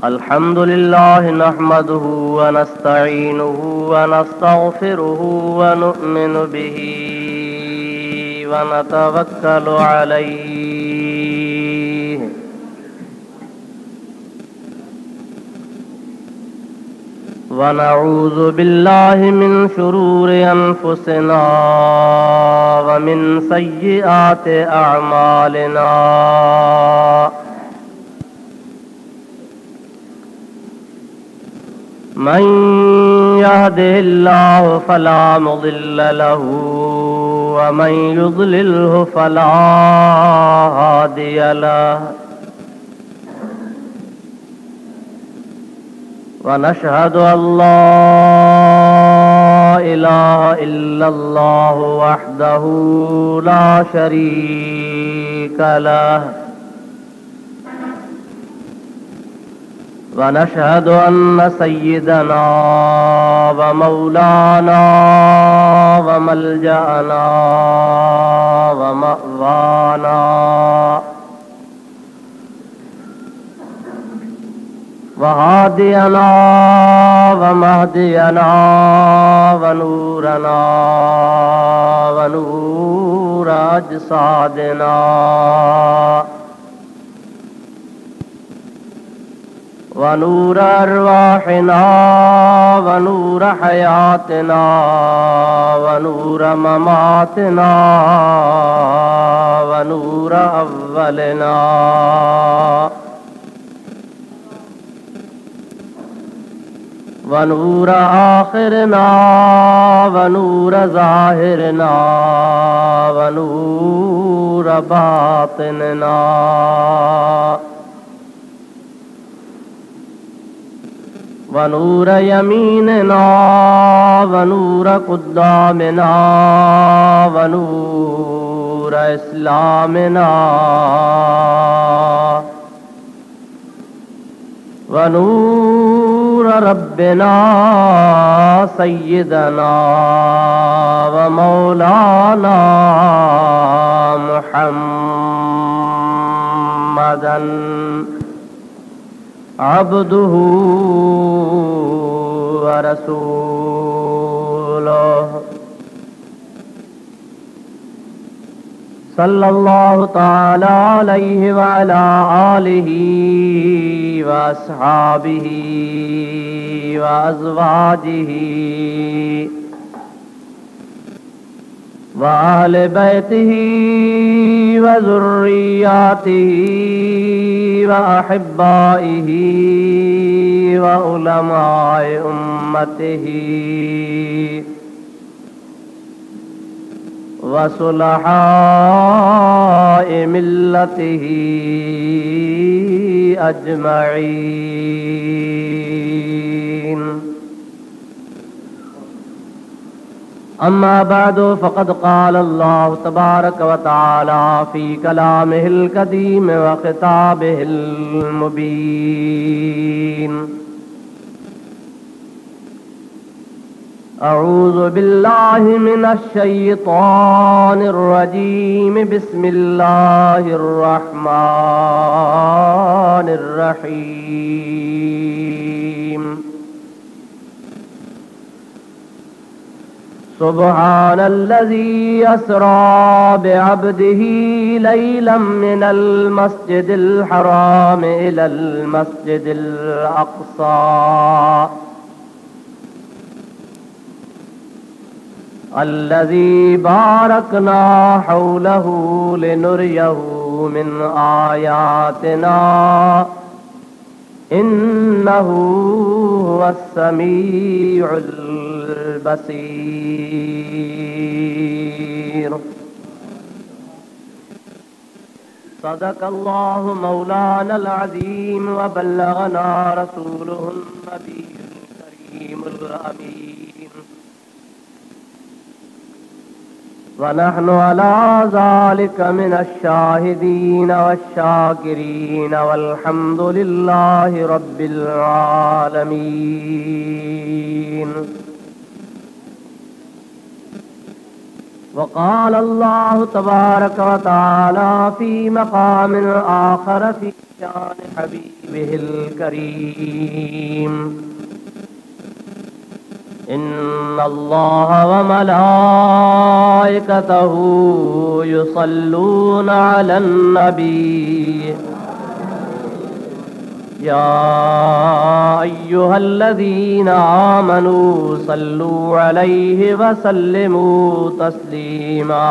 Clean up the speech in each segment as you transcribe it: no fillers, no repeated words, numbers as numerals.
अल्हम्दुलिल्लाह नहमदुहु व नस्तईनुहु व नस्तगफिरुहु व नु'मिनु बिही व नतवक्कलु अलैहि व नऊज़ु बिल्लाहि मिन शुरूरि अनफुसिना व मिन सय्यिआति अअमालिना मन यहदिहिल्लाहु फला मुदिल्ल लहु व मन युद्लिलहु फला हादिय लहु व नशहदु अल्ला इलाहा इल्लल्लाहु वहदहु ला शरीक लहु ونشهد أن سيدنا ومولانا وملجأنا ومأوانا وهادينا ومهدينا ونورنا ونور أجسادنا ونور أرواحنا ونور حياتنا ونور مماتنا ونور أولنا ونور آخرنا ونور ظاهرنا ونور باطننا ونور يميننا ونور قدامنا ونور إسلامنا ونور ربنا سيدنا ومولانا محمدا عبده ورسوله صلى الله تعالى عليه وعلى آله وأصحابه وأزواجه وأهل بيته وذرياته وأحبائه وعلماء أمته وصلحاء ملته أجمعين. أما بعد فقد قال الله تبارك وتعالى في كلامه القديم وخطابه المبين: أعوذ بالله من الشيطان الرجيم. بسم الله الرحمن الرحيم. سبحان الذي أسرى بعبده ليلا من المسجد الحرام إلى المسجد الأقصى الذي باركنا حوله لنريه من آياتنا إنه هو السميع البصير. صدق الله مولانا العظيم وبلغنا رسوله النبي الكريم الأمين، ونحن على ذلك من الشاهدين والشاكرين والحمد لله رب العالمين. वक़ाल अल्लाहु तबारक व तआला फी मक़ामिन आखर फी शान हबीबिहिल करीम इन्नल्लाह व मलाइकतहू युसल्लूना अलन नबी या अय्युहल्लज़ीना आमनू सल्लू अलैहि व सल्लिमू तस्लीमा।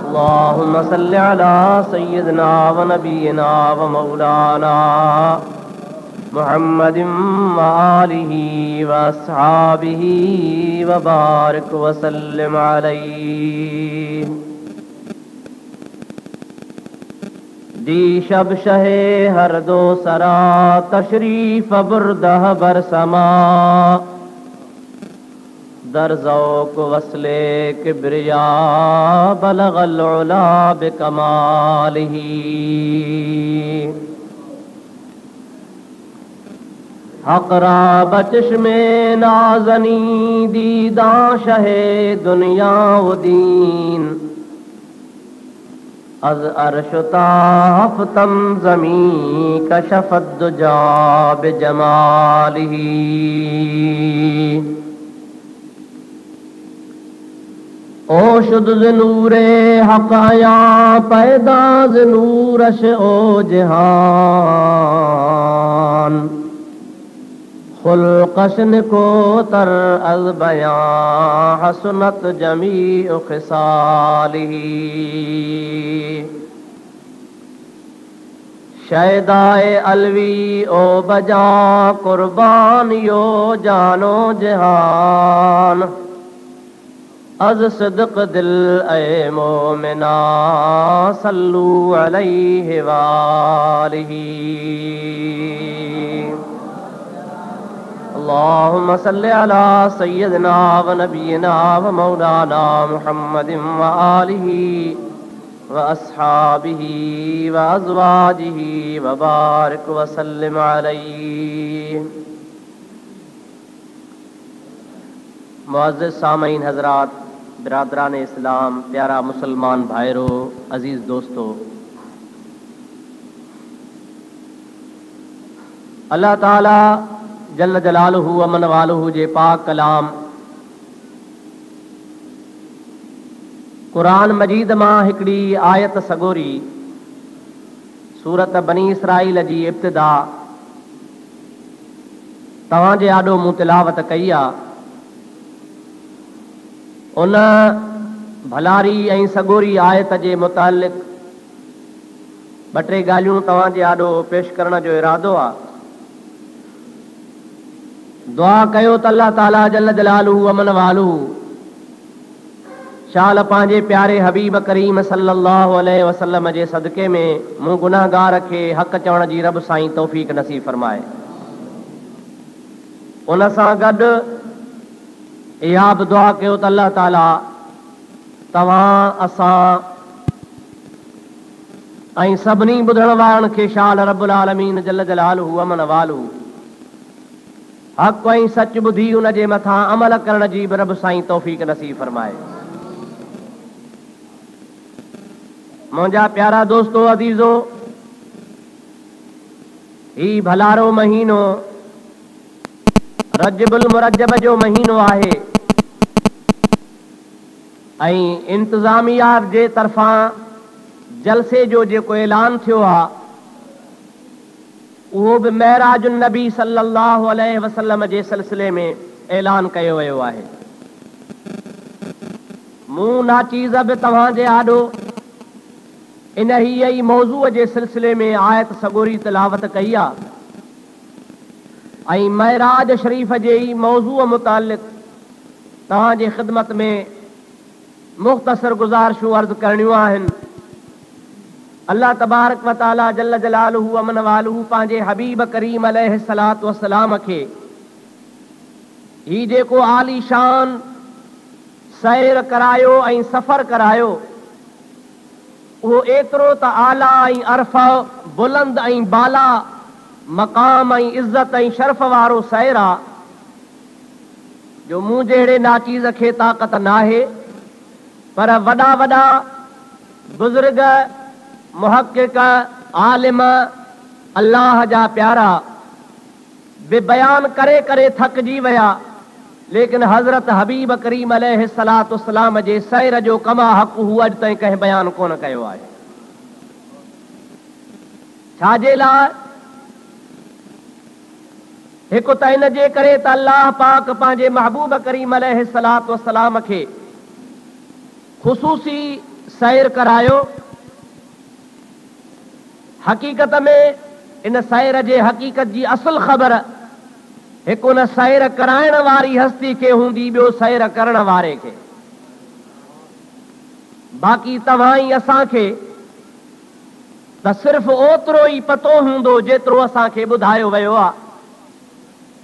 अल्लाहुम्मा सल्लि अला सय्यिदिना व नबियिना व मौलाना मुहम्मदिन व आलिहि व अस्हाबिहि व बारिक व सल्लिम अलैहि। दी शब शहे हर दो सरा तशरीफ बुरदह बरसमा दर ज़ौक़ वस्ले किब्रिया बलगल उला बिकमालिही। हक़रा बचश्मे नाज़नी दीदा शहे दुनिया व दीन अज अर्शताफ्तम ज़मी कशफ़त दुजा बिजमालिही। ओ शुद्ध नूरे हक़ाया पैदा नूरश ओ जहान खुल्क़शन को तर अल बयां हसनत जमी ख़िसालिही। शैदाए अलवी ओ बजा कुर्बान यो जानो जहान अज सिद्क़ दिल ए मोमिना सल्लू अलैहि वालिही। अल्लाहुम्मा सल्लि अला सय्यिदिना व नबियिना व मौलाना मुहम्मदिन व आलिहि व अस्हाबिहि व अज़वाजिहि व बारिक व सल्लिम अलैहि। मुअज़्ज़िज़ सामईन हज़रात, बिरादरान इस्लाम, प्यारा मुसलमान भाइरों, अजीज दोस्तों, अल्लाह ताला जल्ल जलालुहु व मन वालुहु जे पाक कलाम कुरान मजीद मां हिकड़ी आयत सगोरी सूरत बनी इसराइल जी इब्तिदा तव्हां जे आॾो मूं तिलावत कई आहे। उन भलारी ऐं सगोरी आयत जे मुतालिक़ ॿ टे ॻाल्हियूं तव्हां जे आॾो पेश करण जो इरादो आहे। दुआ कयो त अल्लाह ताला जल्ल जलालुहु व मन वालुहु शाल पंहिंजे प्यारे हबीब करीम सल्लल्लाहु अलैहि वसल्लम जे सदक़े में मूं गुनाहगार खे हक़ चवण जी रब साईं तौफ़ीक़ नसीब फरमाए। उन सां गॾु इहा बि दुआ कयो त अल्लाह ताला तव्हां असां ऐं सभिनी ॿुधण वारनि खे शाल रब्बुल आलमीन जल्ल जलालुहु व मन वालुहु हक़ ऐं सच ॿुधी उन जे मथां अमल करण जी बि रब साईं तौफ़ीक़ नसीब फरमाए। मुंहिंजा प्यारा दोस्तो अज़ीज़ो, ही भलारो महीनो रजबुल मुरज्जब जो महीनो आहे ऐं इंतज़ामिया जे तरफ़ां जलसे जो जेको ऐलान थियो आहे उहो बि महराज नबी सल्लल्लाहु अलैहि वसल्लम जे सिलसिले में ऐलान कयो वियो आहे। मूं नाचीज़ बि तव्हां जे आॾो इन ई मौज़ूअ जे सिलसिले में आयत सगोरी तिलावत कई आहे ऐं महराज शरीफ़ जे ई मौज़ूअ मुतालिक़ तव्हां जे ख़िदमत में मुख़्तसर गुज़ारिशूं अर्ज़ करणियूं आहिनि। अल्लाह तबारक व तआला जल्ल जलालुहु व मन वालुहु पंहिंजे हबीब करीम अलैहि सलातु वस्सलाम खे ही जेको आलीशान सैर करायो ऐं सफ़र करायो उहो एतिरो त आला ऐं अरफ़ा बुलंद ऐं बाला मक़ाम ऐं इज़त ऐं शर्फ़ वारो सैर आहे जो मूं जहिड़े नाचीज़ खे ताक़त नाहे, पर वॾा वॾा बुज़ुर्ग, मुहक़िक़, आलिम, अल्लाह जा प्यारा बि बयान करे करे थकिजी विया, लेकिन हज़रत हबीब करीम अलैहिस्सलाम जे सैर जो कमा हक़ हू अॼु ताईं कंहिं बयान कोन कयो आहे। छाजे लाइ? हिकु त इन जे करे त अल्लाह पाक पंहिंजे महबूब करीम अलैहिस्सलाम खे ख़ुसूसी सैर करायो। हक़ीक़त में इन सैर जे हक़ीक़त जी असुल ख़बर हिकु उन सैर कराइण वारी हस्ती खे हूंदी, ॿियो सैर करण वारे खे। बाक़ी तव्हां ई असांखे त सिर्फ़ ओतिरो ई पतो हूंदो जेतिरो असांखे ॿुधायो वियो आहे,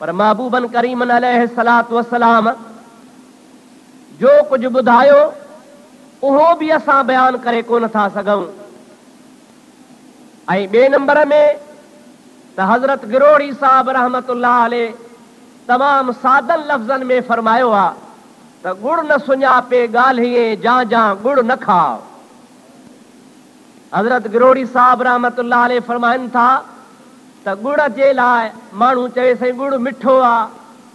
पर महबूबन करीमन अलैहिस्सलाम जो कुझु ॿुधायो उहो बि असां बयान करे कोन था सघूं। ऐं ॿिए नंबर में त हज़रत गिरोड़ी साहब रहमतुल्लाह अलैह तमामु सादन लफ़्ज़नि में फरमायो आहे त गुड़ न सुञापे ॻाल्हिए जा जा गुड़ न खाओ। हज़रत गिरोड़ी साहब रहमतुल्लाह अलैह फरमाइनि था त गुड़ जे लाइ माण्हू चवे साईं गुड़ मिठो आहे,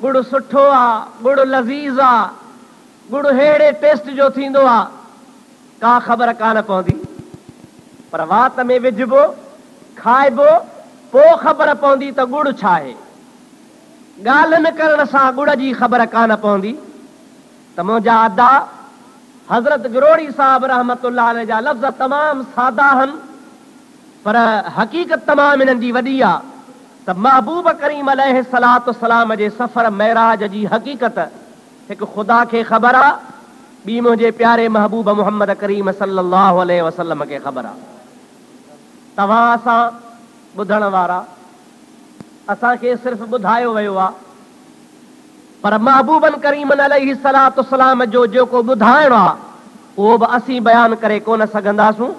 गुड़ सुठो आहे, गुड़ लज़ीज़ आहे, गुड़ अहिड़े टेस्ट जो थींदो आहे, का ख़बर कान पवंदी। पर वात में विझबो, खाइबो, पोइ ख़बर पवंदी त गुड़ छा आहे। ॻाल्हि न करण सां गुड़ जी ख़बर कान पवंदी। त मुंहिंजा अदा हज़रत गिरोड़ी साहब रहमतुल्लाह अलैह जा लफ़्ज़ तमामु सादा आहिनि, पर हक़ीक़त तमामु इन्हनि जी वॾी आहे त महबूब करीम अलैहिस्सलाम जे सफ़र महराज जी हक़ीक़त हिकु ख़ुदा खे ख़बर आहे, ॿी मुंहिंजे प्यारे महबूब मुहम्मद करीम सल्लल्लाहु अलैहि वसल्लम खे ख़बर आहे। तव्हां असां ॿुधण वारा असांखे सिर्फ़ ॿुधायो वियो आहे, पर महबूबन करीमन अलैहिस्सलाम जो जेको ॿुधाइणो आहे उहो बि असीं बयान करे कोन सघंदासूं।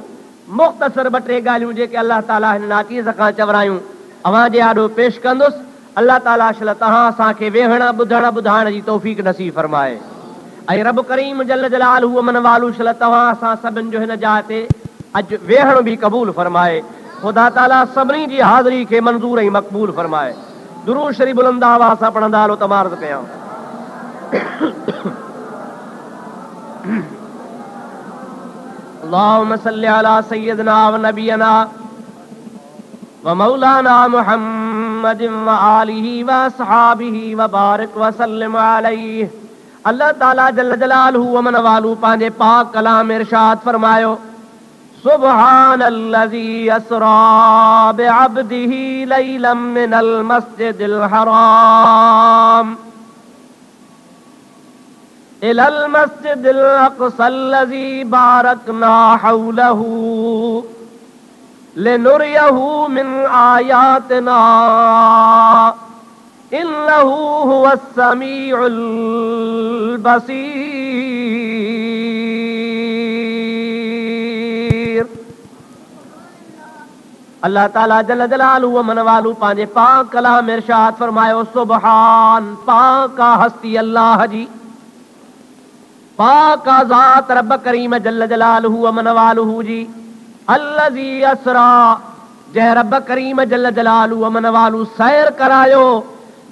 मुख़्तसर ॿ टे ॻाल्हियूं जेके अल्लाह ताला हिन नाचीज़ खां चवरायूं अवां जे आॾो पेश कंदुसि। अल्लाह ताला शल तव्हां असांखे वेहण, ॿुधण, ॿुधाइण जी तौफ़ीक़ नसीब फरमाए। ऐं रब करीम जल जलालहू मन वालू शल तव्हां असां सभिनि जो हिन जाइ ते अॼु वेहण बि क़बूल फरमाए। ख़ुदा ताला सभिनी जी हाज़िरी खे मंज़ूर ऐं मक़बूल फरमाए। दुरूद शरीफ़ बुलंद आवाज़ सां पढ़ंदा हलो त अर्ज़ कयां। अल्लाहुम्मा सल्लि अला सय्यिदना व नबियना व मौलाना मुहम्मदिन व आलिहि व असहाबिहि व बारिक व सल्लिम अलैहि। अल्लाह ताला जल जलालहू व मन वालू पंहिंजे पाक कलाम इरशाद फरमायो, सुब्हानल्लज़ी अस्रा बिअब्दिही लैलम मिनल मस्जिदिल हराम इलल मस्जिदिल अक़सल्लज़ी बारकना हौलहू लिनुरियहू मिन आयातिना इन्नहू हुवस समीउल बसीर। अल्लाह ताला जल जलालहू व मन वालू पंहिंजे पाक कलाम इरशाद फरमायो, सुबहान, पाक हस्ती अल्लाह जी, पाक ज़ात रब करीम जल जलालहू व मन वालहू जी, अल्लज़ी असरा, जंहिं रब करीम जल जलालहू व मन वालू सैर करायो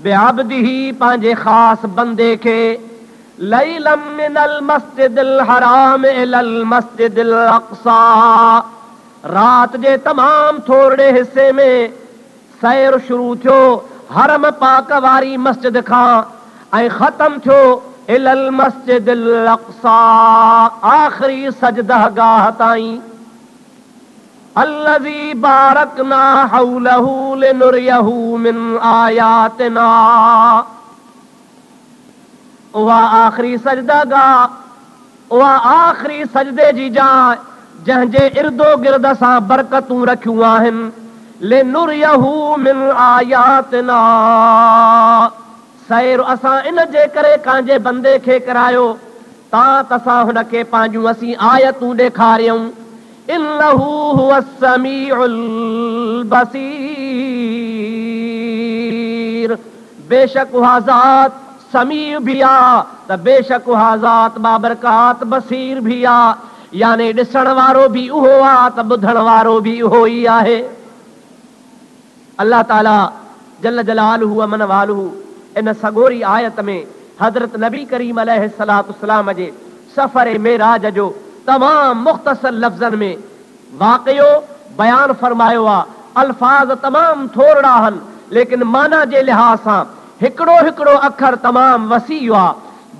बिअब्दिही पंहिंजे ख़ासि बंदे खे, लैलम मिनल मस्जिदिल हराम इलल मस्जिदिल अक़सा, रात जे तमाम थोरे हिस्से में सैर शुरू थियो हरम पाक वारी मस्जिद खां ऐं ख़त्म थियो इलल मस्जिदिल अक़सा, आख़िरी सजदह गाह ताईं। अल्लज़ी बारकना हौलहू लिनुरियहू मिन आयातिना, उहा आख़िरी सजदा गाह, उहा आख़िरी सजदे जी जाइ जंहिंजे इर्दो गिर्द सां बरकतूं रखियूं आहिनि। लिनुरियहू मिन आयातिना, सैर असां इन जे करे कंहिंजे बंदे खे करायो तां तसां हुनखे पंहिंजूं असीं आयतूं ॾेखारियूं। इन्नहू हुवस समीउल बसीर, बेशक उहा ज़ात समीअ भी आ त बेशक उहा ज़ात बाबरकात बसीर भी आ, यानी ॾिसण वारो भी उहो आ त ॿुधण वारो भी उहो ई आहे। अल्लाह ताला जल्ल जलालुहु व मन वालुहु इन सगोरी आयत में हज़रत नबी करीम अलैहिस्सलाम जे सफ़र मेराज जो तमाम मुख़्तसर लफ़्ज़न में वाक़ियो बयान फरमायो आ। अल्फाज तमाम थोड़ा आहिनि, लेकिन माना जे लिहाज़ सां हिकिड़ो हिकिड़ो अखर तमाम वसी आ।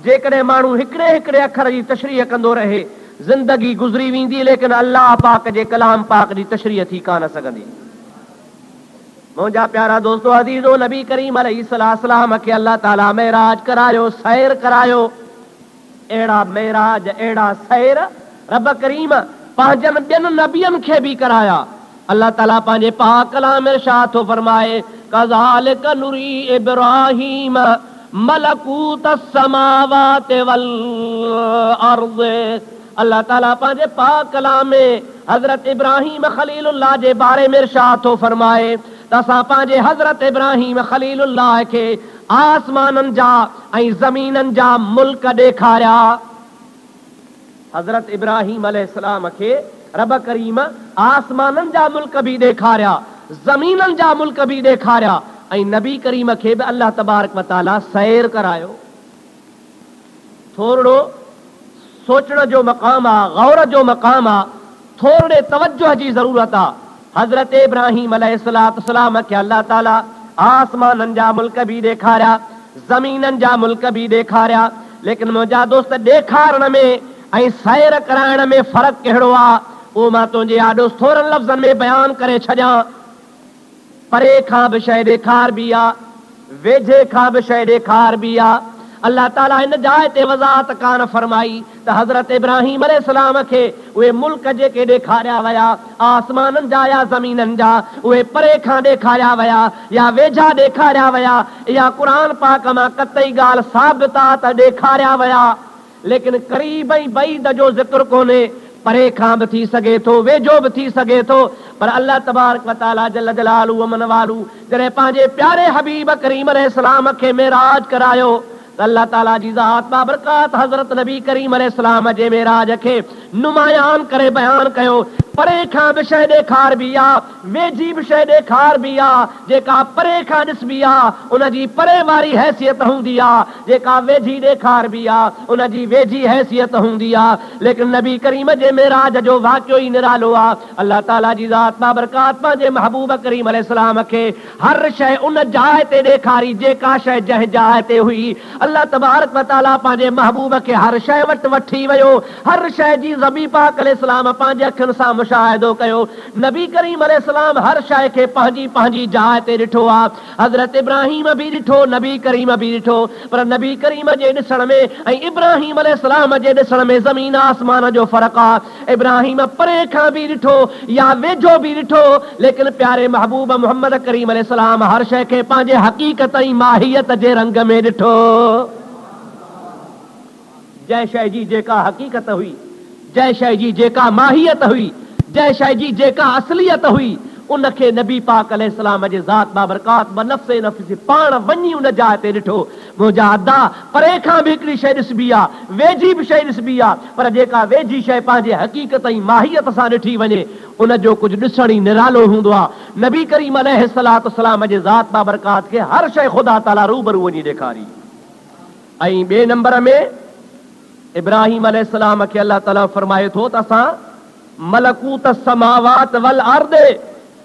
जेकॾहिं माण्हू हिकिड़े हिकिड़े अखर जी तशरीह कंदो रहे, ज़िंदगी गुज़री वेंदी, लेकिन अल्लाह पाक जे कलाम पाक जी तशरीह थी कान सघंदी। मुंहिंजा प्यारा दोस्तो अज़ीज़ो, नबी करीम अलैहिस्सलाम खे अल्लाह ताला मेराज करायो, सैर करायो। अहिड़ा मेराज, अहिड़ा सैर रब करीम पंहिंजनि ॿियनि नबियनि खे बि कराया। अल्लाह ताला पंहिंजे पाक कलाम में इरशाद थो फरमाए, कज़ालिक नुरी इब्राहीम मलकूत समावाति वल अर्ज़। अल्लाह ताला पंहिंजे पाक कलाम में हज़रत इब्राहीम खलीलुल्लाह जे बारे में इरशाद थो फरमाए त असां पंहिंजे हज़रत इब्राहीम खलीलुल्लाह खे आसमाननि जा ऐं ज़मीननि जा मुल्क ॾेखारिया। हज़रत इब्राहीम अलैहिस्सलाम खे रब करीम आसमाननि जा मुल्क बि ॾेखारिया, ज़मीननि जा मुल्क बि ॾेखारिया, ऐं नबी करीम खे बि अल्लाह तबारक व तआला सैर करायो। थोरो सोचण जो मक़ाम आहे, गौर जो मक़ाम आहे, थोरे तवज्जो जी ज़रूरत आहे। हज़रत इब्राहीम अलैहिस्सलाम खे अल्लाह ताला आसमाननि जा मुल्क बि ॾेखारिया, ज़मीननि जा मुल्क बि ॾेखारिया, लेकिन मुंहिंजा दोस्त ॾेखारण में ऐं सैर कराइण में फ़र्क़ु कहिड़ो आहे, उहो मां तुंहिंजे आॾो थोरनि लफ़्ज़नि में बयान करे छॾियां। परे खां बि शइ ॾेखार बि आहे, वेझे खां बि शइ ॾेखार बि आहे। अल्लाह ताला हिन जाइ ते वज़ाहत कान फरमाई त हज़रत इब्राहीम अलैहिस्सलाम खे उहे मुल्क जेके ॾेखारिया विया, आसमाननि जा या ज़मीननि जा, उहे परे खां ॾेखारिया विया या वेझा ॾेखारिया विया। इहा क़ुरान पाक मां कतई ॻाल्हि साबित आहे त ॾेखारिया विया, लेकिन क़रीब ऐं बईद जो ज़िक्र कोन्हे। परे खां बि थी सघे थो, वेझो बि थी सघे थो, पर अल्लाह तबारक व तआला जल्ल जलालुहु व मन वालू जॾहिं पंहिंजे प्यारे हबीब करीम अलैहिस्सलाम खे मेराज करायो त अल्लाह ताला जी ज़ात बाबरकात हज़रत नबी करीम अलैहिस्सलाम जे मेराज खे नुमायान करे बयान कयो। परे खां बि शइ ॾेखार बि आहे, वेझी बि शइ ॾेखार बि आहे। जेका परे खां ॾिसबी आहे उनजी परे वारी हैसियत हूंदी आहे, जेका वेझी ॾेखार बि आहे उनजी वेझी हैसियत हूंदी आहे। लेकिन नबी करीम जे मेराज जो वाक़ियो ई निरालो आहे। अल्लाह ताला जी ज़ात बाबरकात पंहिंजे महबूब करीम अलैहिस्सलाम खे हर शइ उन जाइ ते ॾेखारी जेका शइ जंहिं जाइ ते हुई। अल्लाह तबारक व तआला पंहिंजे महबूब खे हर शइ वटि वठी वियो, हर शइ जी ज़बी पाक अलैहिस्सलाम पंहिंजे अखियुनि सां मुशाहिदो कयो। नबी करीम अलैहिस्सलाम हर शइ खे पंहिंजी पंहिंजी जाइ ते ॾिठो आहे। हज़रत इब्राहीम बि ॾिठो, नबी करीम बि ॾिठो, पर नबी करीम जे ॾिसण में ऐं इब्राहीम अलैहिस्सलाम जे ॾिसण में ज़मीन आसमान जो फ़र्क़ु आहे। इब्राहीम परे खां बि ॾिठो या वेझो बि ॾिठो, लेकिन प्यारे महबूब मोहम्मद करीम अलैहिस्सलाम हर शइ खे पंहिंजे हक़ीक़त ऐं माहियत जे रंग में ॾिठो। जंहिं शइ जी जेका हक़ीक़त हुई, जंहिं शइ जी जेका माहियत हुई, जंहिं शइ जी जेका असलियत हुई, उनखे नबी पाक अलैहिस्सलाम जे ज़ात बाबरकात नफ़्से नफ़्स पाण वञी उन जाइ ते ॾिठो। मुंहिंजा अदा परे खां बि हिकिड़ी शइ ॾिसबी आहे, वेझी बि शइ ॾिसबी आहे, पर जेका वेझी शइ पंहिंजे हक़ीक़त ऐं माहियत सां ॾिठी वञे उनजो कुझु ॾिसण ई निरालो हूंदो आहे। नबी करीम अलैहिस्सलाम जे ज़ात बाबरकात खे हर शइ ख़ुदा ताला रूबरू वञी ॾेखारी। ऐं ॿिए नंबर में इब्राहीम अलैहिस्सलाम खे अल्लाह ताला फरमाए थो त असां मलकूत समावात वल अर्द,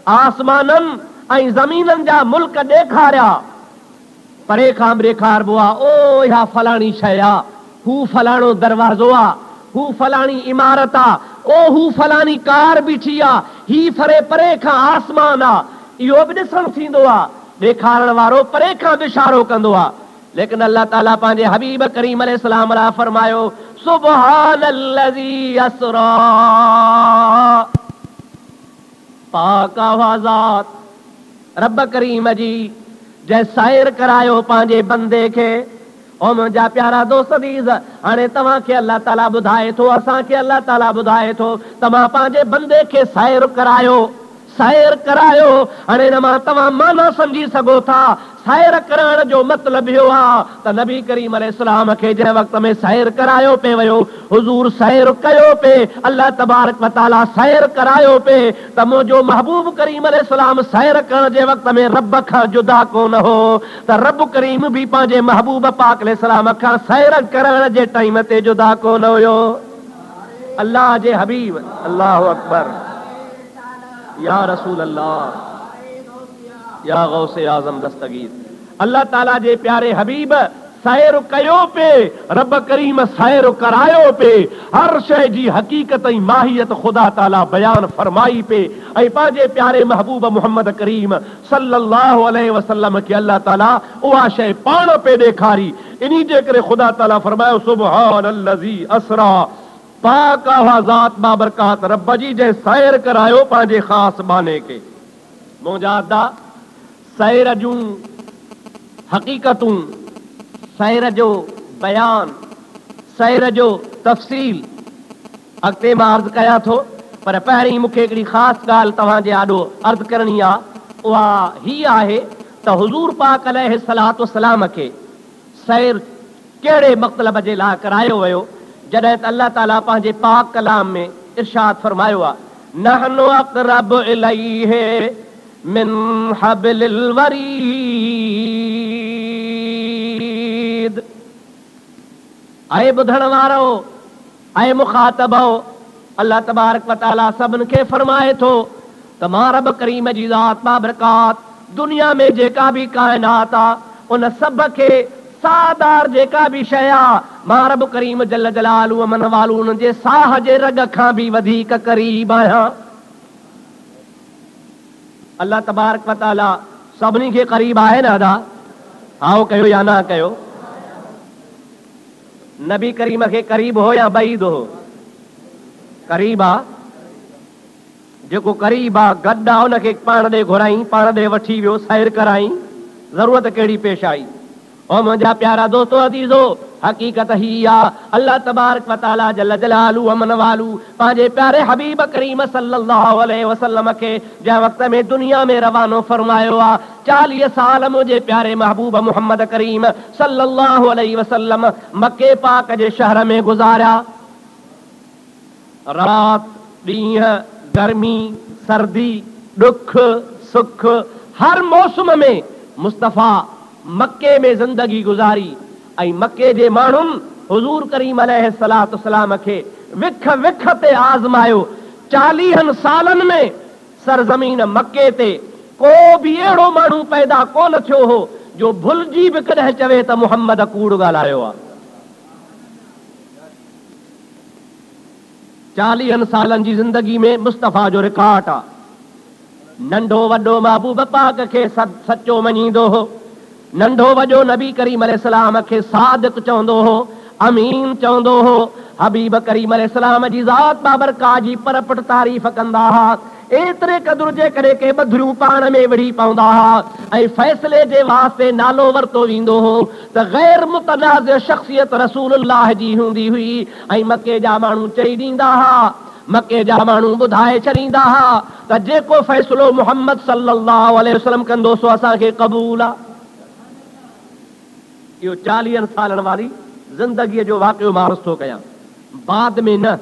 आसमाननि ऐं ज़मीननि जा मुल्क ॾेखारिया। परे खां बि ॾेखारबो आहे, ओ इहा फलाणी शइ आहे, हू फलाणो दरवाज़ो आहे, हू फलाणी इमारत आहे, ओ हू फलाणी कार बीठी आहे, ही परे खां आसमान आहे। इहो बि ॾिसणु थींदो आहे, ॾेखारण वारो परे खां बि इशारो कंदो आहे। लेकिन अल्लाह ताला पंहिंजे हबीब करीम अलैहिस्सलाम लाइ फरमायो, सुब्हानल्लज़ी अस्रा, पाक ज़ात रब करीम जी जंहिं सैर करायो पंहिंजे बंदे खे। ओ मुंहिंजा प्यारा दोस्त अज़ीज़, हाणे तव्हांखे अल्लाह ताला ॿुधाए थो, असांखे अल्लाह ताला ॿुधाए थो, तव्हां पंहिंजे बंदे खे सैर करायो, सैर करायो। हाणे न मां तव्हां माना सम्झी सघो था, सैर करण जो मतलब इहो आहे त नबी करीम अलैहिस्सलाम खे जंहिं वक़्त में सैर करायो पे वियो, हुज़ूर सैर कयो पे, अल्लाह तबारक व तआला सैर करायो पे, त मुंहिंजो महबूब करीम अलैहिस्सलाम सैर करण जे वक़्त में रब खां जुदा कोन हो, त रब करीम भी पंहिंजे महबूब पाक अलैहिस्सलाम खां सैर करण जे टाइम ते जुदा कोन हुयो। अल्लाह जे हबीब, अल्लाहु अकबर, या रसूल अल्लाह, या गौसे आज़म दस्तगीर, अल्लाह ताला जे प्यारे हबीब सैर कयो पे, रब करीम सैर करायो पे, हर शइ जी हकीकत ऐं माहियत खुदा ताला बयान फरमाई पे, ऐं पंहिंजे प्यारे महबूब मोहम्मद करीम सल्लल्लाहु अलैहि वसल्लम खे अल्लाह ताला उहा शइ पाण पे ॾेखारी। इन्ही जे करे खुदा ताला फरमायो सुब्हानल्लज़ी असरा, पाक आहे ज़ात बाबरकात रब जी जंहिं सैर करायो पंहिंजे ख़ासि बाने खे। मुंहिंजा सैर जूं हकीकतूं, सैर जो बयान, सैर जो तफ़सील अॻिते मां अर्ज़ कयां थो, पर पहिरीं मूंखे हिकिड़ी ख़ासि ॻाल्हि तव्हांजे आॾो अर्ज़ करणी आहे, उहा ही आहे त हुज़ूर पाक अलैहिस्सलातु वस्सलाम खे सैर कहिड़े मक़्सद जे लाइ करायो वियो, जॾहिं त अल्लाह ताला पंहिंजे पाक कलाम में इरशाद फरमायो आहे, नहनु अक़रबु इलैहि मिन हब्लिल वरीद। ऐं ॿुधण वारो, ऐं मुखातबो, अल्लाह तबारक व तआला सभिनि खे फरमाए थो त मां रब करीम जी ज़ात बाबरकात दुनिया में जेका बि काइनात आहे उन सभ खे सादार जेका बि शइ आहे, मां रब करीम जल जलालु मन वालू उन जे साह जे रग खां बि वधीक क़रीब आहियां। अल्लाह तबारक व तआला सभिनी खे क़रीब आहे न अदा? हाओ कयो या न कयो? नबी करीम खे क़रीब हो या बईद हो? क़रीब आहे। जेको क़रीब आहे, गॾु आहे, उनखे पाण ॾे घुराई, पाण ॾे वठी वियो, सैर कराई, ज़रूरत कहिड़ी पेश आई? ओ मुंहिंजा प्यारा दोस्तो अज़ीज़ो, हकीकत ही आहे अल्लाह तबारक व तआला जल जलालु अमन वालू पंहिंजे प्यारे हबीब करीम सल्लल्लाहु अलैहि वसल्लम खे जंहिं वक़्त में दुनिया में रवानो फरमायो आहे, 40 साल मुंहिंजे प्यारे महबूब मोहम्मद करीम सल्लल्लाहु अलैहि वसल्लम मके पाक जे शहर में गुज़ारिया। रात ॾींहं, गर्मी सर्दी, दुख सुख, हर मौसम में मुस्तफ़ा मक्के में जिंदगी गुज़ारी, ऐं मक्के जे माण्हुनि हुज़ूर करीम अलैहिस्सलातु वस्सलाम खे विख विख ते आज़मायो। 40 सालनि में सरज़मीन मक्के ते को बि अहिड़ो माण्हू पैदा कोन थियो हो जो भुलिजी बि कॾहिं चवे त मुहम्मद कूड़ ॻाल्हायो आहे। 40 सालनि जी ज़िंदगी में मुस्तफ़ा जो रिकॉर्ड आहे। नंढो वॾो महबूब पाक खे सचो मञींदो हो, नंढो वॾो नबी करीम अलैहिस्सलाम खे सादिक चवंदो हो, अमीन चवंदो हो, हबीब करीम अलैहिस्सलाम जी ज़ात बाबरकात जी परपट तारीफ़ कंदा हुआ। एतिरे क़दुरु जे करे के ॿधरियूं पाण में विढ़ी पवंदा हुआ ऐं फ़ैसिले जे वास्ते नालो वरितो वेंदो हो त गैर मुतनाज़ शख़्सियत रसूलुल्लाह जी हूंदी हुई। ऐं मके जा माण्हू चई ॾींदा हुआ, मके जा माण्हू ॿुधाए छॾींदा हुआ त जेको फ़ैसिलो मुहम्मद सल्लल्लाहु अलैहि वसल्लम कंदो सो असांखे क़बूल आहे। इहो 40 सालनि वारी ज़िंदगीअ जो वाक़ियो मां अर्ज़ थो कयां, बाद में न,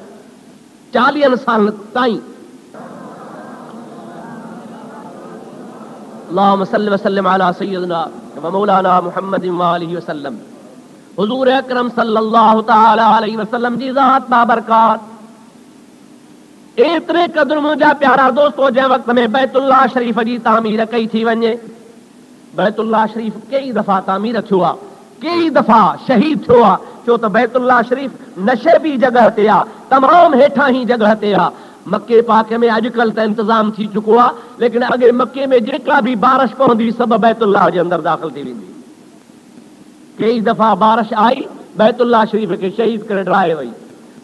40 सालनि ताईं। अल्लाहुम्मा सल्लि व सल्लिम अला सय्यिदिना व मौलाना मुहम्मदिन व आलिहि वसल्लम। हुज़ूर अकरम सल्लल्लाहु तआला अलैहि वसल्लम जी ज़ात बाबरकात एतिरे क़दुरु मुंहिंजा प्यारा दोस्तो, जंहिं वक़्त में बैतुल्लाह शरीफ़ जी तामीर कई थी वञे, बैतुल्लाह शरीफ़ कई दफ़ा तामीर थियो आहे, कई दफ़ा शहीद थियो आहे, छो त बैतुल्लाह शरीफ़ नशेबी जॻह ते आहे, तमामु हेठां ई जॻह ते आहे। मके पाक में अॼुकल्ह त इंतज़ाम थी चुको आहे, लेकिन अॻे मके में जेका बि बारिश पवंदी सभु बैतुल्लाह जे अंदरि दाख़िल थी वेंदी। कई दफ़ा बारिश आई, बैतुल्लाह शरीफ़ खे शहीद करे ड्राए वई,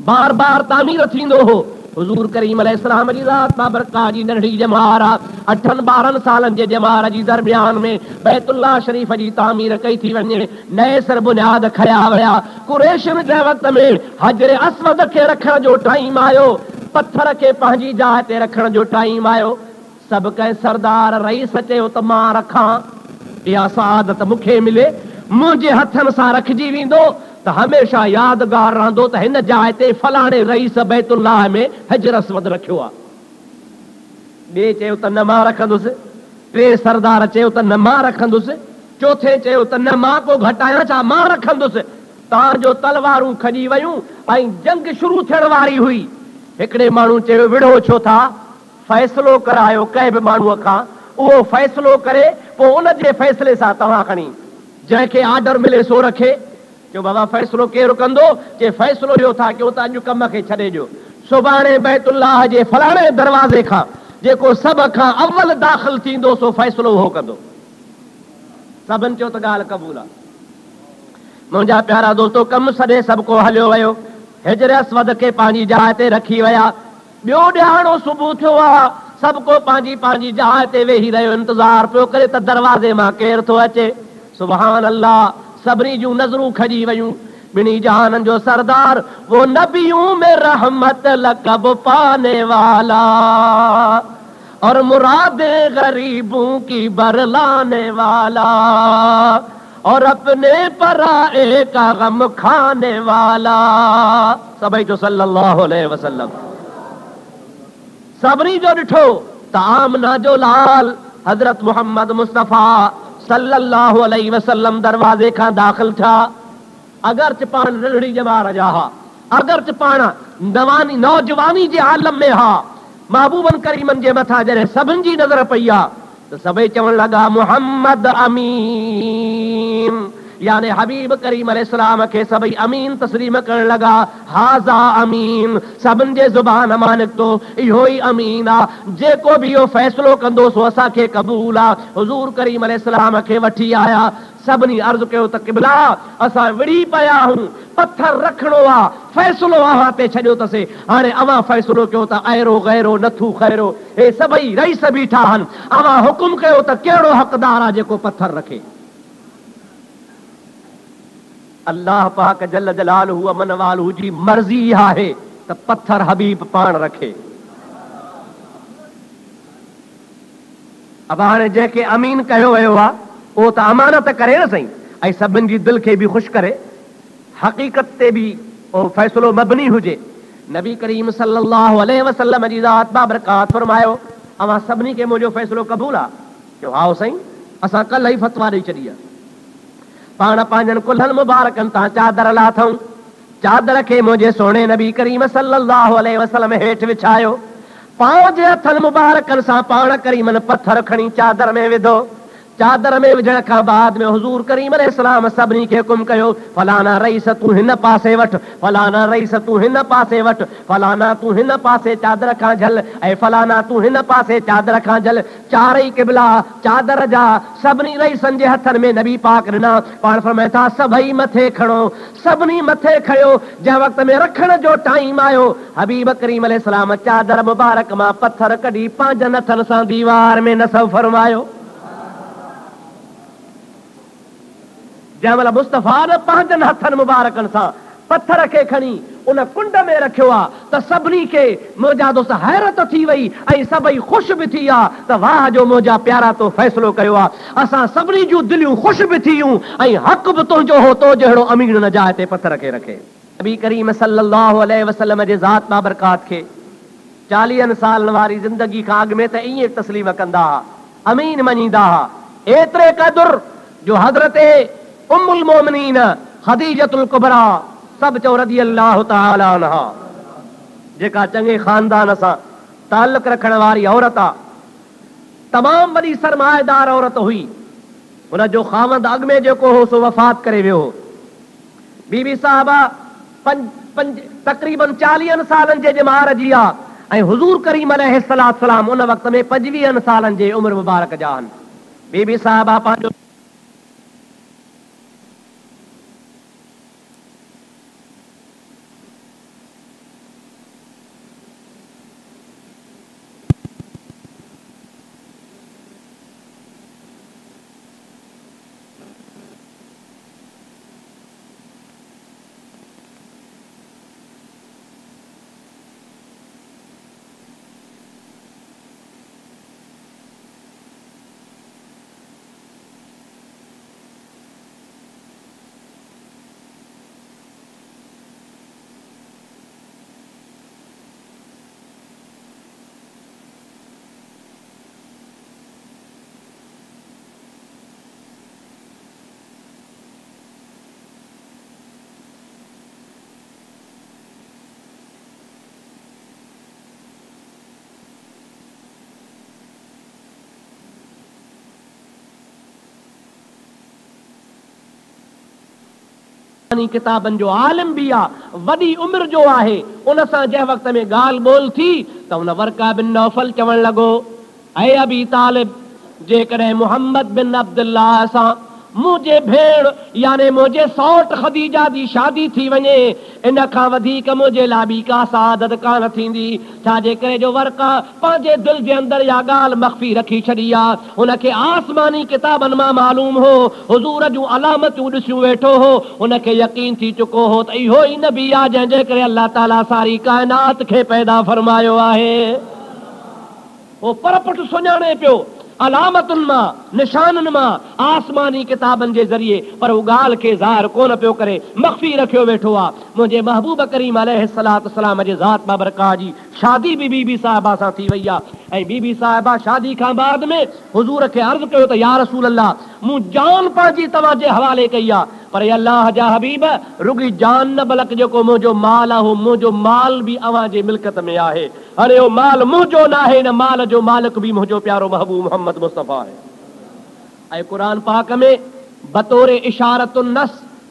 बार बार तामीर थींदो हो। हुज़ूर करीम अलैहिस्सलाम जी ज़ात बाबरकात जी नंढड़ी जमार 8-12 सालनि जे जमार जी दरमियान में बैतुल्लाह शरीफ़ जी तामीर कई थी वञे, नए सर बुनियाद खया विया। कुरैशियुनि जे वक़्त में हजर अस्वद खे रखण जो टाइम आयो, पत्थर खे पंहिंजी जाइ ते रखण जो टाइम आयो। सभु कंहिं सरदार रईस चयो त मां रखां, इहा सआदत मूंखे मिले, मुंहिंजे हथनि सां रखिजी वेंदो त हमेशह यादगार रहंदो त हिन जाइ ते फलाणे रईस बैतुल्लाह में हजर अस्वद रखियो आहे। ॿिए चयो त न मां रखंदुसि, टे सरदार चयो त न मां रखंदुसि, चौथे चयो त न मां को घटायां छा, मां रखंदुसि। तव्हांजो तलवारूं खॼी वयूं ऐं जंग शुरू थियण वारी हुई। हिकिड़े माण्हू चयो विढ़ो छो था, फ़ैसिलो करायो कंहिं बि माण्हूअ खां, उहो फ़ैसिलो करे पोइ उन जे फ़ैसिले सां तव्हां खणी जंहिंखे आर्डर मिले सो रखे। चयो बाबा फ़ैसिलो केरु कंदो? जे फ़ैसिलो इहो था कयो त अॼु कम खे छॾे ॾियो, सुभाणे बैतुल्लाह जे फलाणे दरवाज़े खां जेको सभ खां अव्वल दाख़िल थींदो सो फ़ैसिलो उहो कंदो। सभिनि चयो त ॻाल्हि क़बूल आहे। मुंहिंजा प्यारा दोस्तो, कमु सॼे सभु को हलियो वियो, हिजर अस्वद खे पंहिंजी जाइ ते रखी विया। ॿियो ॾियारो सुबुह थियो आहे, सभु को पंहिंजी पंहिंजी जाइ ते वेही रहियो, इंतज़ार पियो करे त दरवाज़े मां केरु थो अचे। सुभान अल्लाह, सभिनी जूं नज़रूं खॼी वयूं। ॿिन्ही जहाननि जो सरदार, वो नबियों में रहमत लक़ब पाने वाला और मुरादे गरीबों की बरलाने वाला और अपने पराए का गम खाने वाला, सभई जो सल्लल्लाहु अलैहि वसल्लम। सभिनी जो ॾिठो त आमना जो लाल हज़रत मोहम्मद मुस्तफ़ा सल्लल्लाहु अलैहि वसल्लम दरवाज़े खां दाख़िल थिया। अगरचे पाण नंढड़ी जमार जा हा, अगरचे पाण नौजवानी जे आलम में हा, महबूबन करीमन जे मथां जॾहिं सभिनि जी नज़र पई आहे त सभई चवण लॻा मुहम्मद अमीन, यानी हबीब करीम अलैहिस्सलाम खे सभई अमीन तस्लीम करण लॻा। हाज़ा अमीन, सभिनि जे ज़ुबान मां निकितो इहो ई अमीन आहे, जेको बि इहो फ़ैसिलो कंदो सो असांखे क़बूल आहे। हुज़ूर करीम अलैहिस्सलाम खे वठी आया। सभिनी अर्ज़ कयो त क़िबला, असां विड़ी पिया आहियूं, पत्थर रखिणो आहे, फ़ैसिलो अव्हां ते छॾियो अथसीं, हाणे अव्हां फ़ैसिलो कयो त अहिड़ो गैरो नथू खैरो। हे सभई रईस बीठा आहिनि, अव्हां हुकुम कयो त कहिड़ो हक़दार आहे जेको पत्थर रखे। अल्लाह पाक जल जलालहू अमन वालहू जी मर्ज़ी आहे त पत्थर हबीब पाण रखे। अब हाणे जंहिंखे अमीन कयो वियो आहे उहो त अमानत करे न सही, ऐं सभिनि जी दिलि खे बि ख़ुशि करे, हक़ीक़त ते बि उहो फ़ैसिलो मबनी हुजे। नबी करीम सल्लल्लाहु अलैहि वसल्लम जी ज़ात बाबरकात फरमायो, अवां सभिनी खे मुंहिंजो फ़ैसिलो क़बूल आहे? चयो हा साईं, असां कल्ह ई फ़तवा ॾेई छॾी आहे। पाण पंहिंजनि कुल्हनि मुबारकनि तां चादर लाथऊं, चादर खे मुंहिंजे सोणे नबी करीम सल्लल्लाहु अलैहि वसल्लम हेठि विछायो, पंहिंजे हथनि मुबारकनि सां पाण करीमन पत्थर खणी चादर में विधो। चादर में विझण खां बाद में हुज़ूर करीम अलैहिस्सलाम सभिनी खे हुकुम कयो, फलाना रईस तूं हिन पासे वठ, फलाना रईस तूं हिन पासे वठ, फलाना तूं हिन पासे चादर खां झल, ऐं फलाना तूं हिन पासे चादर खां झल। चारई क़िबला चादर जा सभिनी रईसनि जे हथनि में नबी पाक ॾिना। पाण फरमाए था सभई मथे खणो, सभिनी मथे खयो। जंहिं वक़्त में रखण जो टाइम आयो, हबीब करीम अलैहिस्सलाम चादर मुबारक मां पत्थर कढी पंहिंजनि हथनि सां दीवार में नसब फरमायो। जंहिं महिल मुस्तफ़ा न पंहिंजनि हथनि मुबारकनि सां पत्थर खे खणी उन कुंड में रखियो आहे त सभिनी खे मुंहिंजा दोस्त हैरत थी वई ऐं सभई ख़ुशि बि थी विया त वाह जो मुंहिंजा प्यारा तो फ़ैसिलो कयो आहे। असां सभिनी जूं दिलियूं ख़ुशि बि थियूं ऐं हक़ बि तुंहिंजो हो, तो जहिड़ो अमीन न जाइ ते पत्थर खे रखे। नबी करीम सल्लल्लाहु अलैहि वसल्लम जे ज़ात बाबरकात खे 40 सालनि वारी ज़िंदगी खां अॻु में त ईअं तस्लीम कंदा हुआ, अमीन मञींदा हुआ। एतिरे क़दुर जो हज़रत उम्मुल मोमिनीन खदीजतुल कुबरा सभु चओ रज़ी अल्लाह तआला अन्हा, जेका चङे ख़ानदान सां ताल्लुक़ रखण वारी औरत आहे, तमामु वॾी सरमाएदार औरत हुई। हुनजो ख़ावंद अॻु में जेको हो सो वफ़ात करे वियो हो। बीबी साहिबा तक़रीबन 40 सालनि जे ॼमार जी आहे ऐं हुज़ूर करीम अलैहिस्सलातु वस्सलाम उन वक़्त में 25 सालनि जे उमिरि मुबारक जा आहिनि। बीबी साहिबा पंहिंजो किताबनि जो आलिम बि आहे, वॾी उमिरि जो आहे। उन सां जंहिं वक़्त में ॻाल्हि ॿोल थी त उन वर्का बिन नौफल चवणु लॻो, ऐं अबी तालिब, जेकॾहिं मुहम्मद बिन अब्दुल्लाह सां मुंहिंजे भेण यानी मुंहिंजे सौट ख़दीजा जी शादी थी वञे, इन खां वधीक मुंहिंजे लाइ ॿी का सआदत कान थींदी। छाजे करे जो वर्का पंहिंजे दिलि जे अंदरि इहा ॻाल्हि मख़फ़ी रखी छॾी आहे। हुनखे आसमानी किताबनि मां मालूम हो, हुज़ूर जूं अलामतूं ॾिसियूं वेठो हो, हुनखे यकीन थी चुको हो त इहो ई नबी आहे जंहिंजे करे अल्लाह ताला सारी काइनात खे पैदा फरमायो आहे। उहो परपट सुञाणे पियो अलामतुनि मां, निशाननि मां, आसमानी किताबनि जे ज़रिए, पर उहा ॻाल्हि खे ज़ाहिर कोन पियो करे, मख़फ़ी रखियो वेठो आहे। मुंहिंजे महबूब करीम अलैहिस्सलाम जे ज़ात बाबरकात जी शादी बि बीबी साहिबा सां थी वई आहे। ऐं बीबी साहिबा शादी खां बाद में हुज़ूर खे अर्ज़ु कयो त या रसूल अल्लाह, मूं जान पंहिंजी तव्हांजे हवाले कई आहे, पर अल्लाह जा हबीब रुॻी जान न बल्कि जेको मुंहिंजो माल आहे, मुंहिंजो माल बि अव्हां जे मिल्कत में आहे। अरे उहो माल मुंहिंजो न आहे, न माल जो मालिक बि मुंहिंजो प्यारो महबूब मोहम्मद मुस्तफ़ा आहे। ऐं क़ुरान पाक में बतौर इशारतुन नस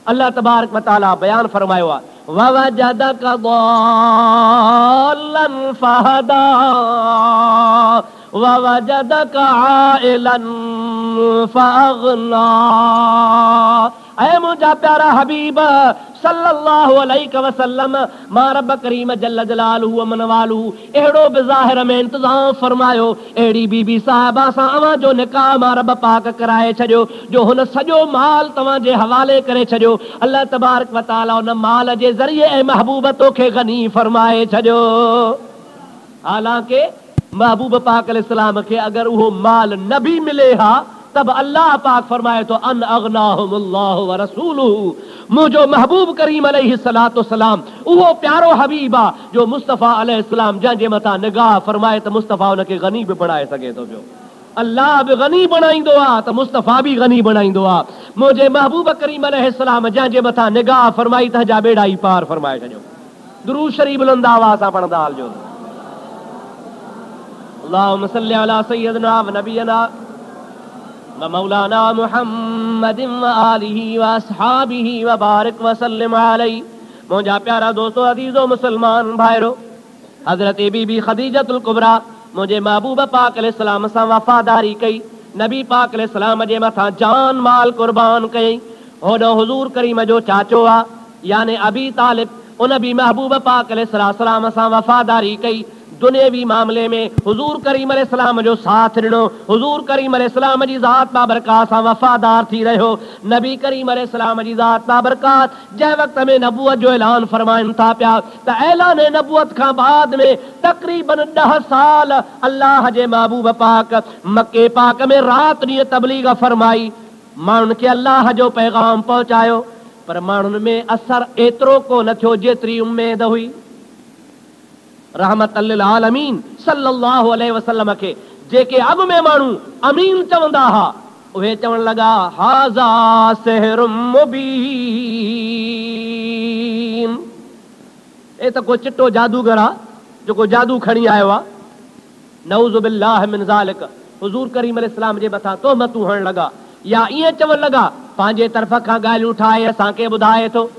अल्लाह तबारक व तआला बयान फरमायो आहे, ववजदक ضالًا फहदा ववजदक आइलन फअगना। ऐ मुंहिंजा प्यारा हबीब सल्लल्लाहु अलैहि वसल्लम, मां रब करीम जल्ल जलालुहु व मनवालुहु अहिड़ो बि ज़ाहिर में इंतज़ाम फरमायो, अहिड़ी बीबी साहिबा सां अव्हां जो निकाह मां रब पाक कराए छॾियो, जो हुन सॼो माल तव्हांजे हवाले करे छॾियो। अल्लाह तबारक व तआला उन माल जे ज़रिए ऐं महबूब तोखे गनी फरमाए छॾियो। हालांकि महबूब पाक अलैहिस्सलाम खे अगर उहो माल न भी मिले हा तब अल्लाह पाक फरमाए तो अन अगनाहुमुल्लाहु व रसूलुहु, मुंहिंजो महबूब करीम अलैहिस्सलातु वस्सलाम उहो प्यारो हबीब आहे जो मुस्तफ़ा अलैहिस्सलाम जंहिंजे मथां निगाह फरमाए त मुस्तफ़ा उनखे गनी बि बणाए सघे थो पियो। अल्लाह बि गनी बणाईंदो आहे त मुस्तफ़ा बि गनी बणाईंदो आहे। मुंहिंजे महबूब करीम अलैहिस्सलाम जंहिंजे मथां निगाह फरमाई त जा बेड़ा ई पार फरमाए छॾियो। दुरूद शरीफ बुलंद आवाज़ सां पढ़ंदा हलिजो। अल्लाहुम्मा सल्लि अला सय्यिदिना व नबियना व मौलाना मुहम्मदिन व आलिहि व अस्हाबिहि व बारिक व सल्लिम अलैहि। मुंहिंजा प्यारा दोस्तो अज़ीज़ो मुसलमान भाइरो, हज़रत बीबी ख़दीजतुल कुबरा मुंहिंजे महबूब पाक अलैहिस्सलाम सां वफ़ादारी कई, नबी पाक अलैहिस्सलाम जे मथां जान माल कुर्बान कयईं। होॾो हुज़ूर करीम जो चाचो आहे यानी अबी तालिब, उन बि महबूब पाक अलैहिस्सलाम सां वफ़ादारी कई। दुनियावी मामले में हुज़ूर करीम अलैहिस्सलाम जो साथ ॾिनो, हुज़ूर करीम अलैहिस्सलाम जी ज़ात बाबरकात सां वफ़ादार थी रहियो। नबी करीम अलैहिस्सलाम जी ज़ात बाबरकात जंहिं वक़्त में नबूअत जो ऐलान फरमाइनि था पिया त ऐलान नबूअत खां बाद में तक़रीबन 10 साल अल्लाह जे महबूब पाक मके पाक में रात ॾींहुं तबलीग फरमाई, माण्हुनि खे अल्लाह जो पैगाम पहुचायो, पर माण्हुनि में असर एतिरो को न थियो जेतिरी उम्मीद हुई। रहमत लिल आलमीन सल्लल्लाहु अलैहि वसल्लम खे जेके अॻु में माण्हू अमीन चवंदा हुआ, उहे चवण लॻा हाज़ा सिहरुम मुबीन, ए त को चिट्टो जादूगर आहे जेको जादू खणी आयो आहे। नऊज़ु बिल्लाह मिन ज़ालिक, हुज़ूर करीम अलैहिस्सलाम जे मथां तोहमतूं हणण लॻा, या ईअं चवण लॻा पंहिंजे तरफ़ खां ॻाल्हियूं ठाहे असांखे ॿुधाए थो,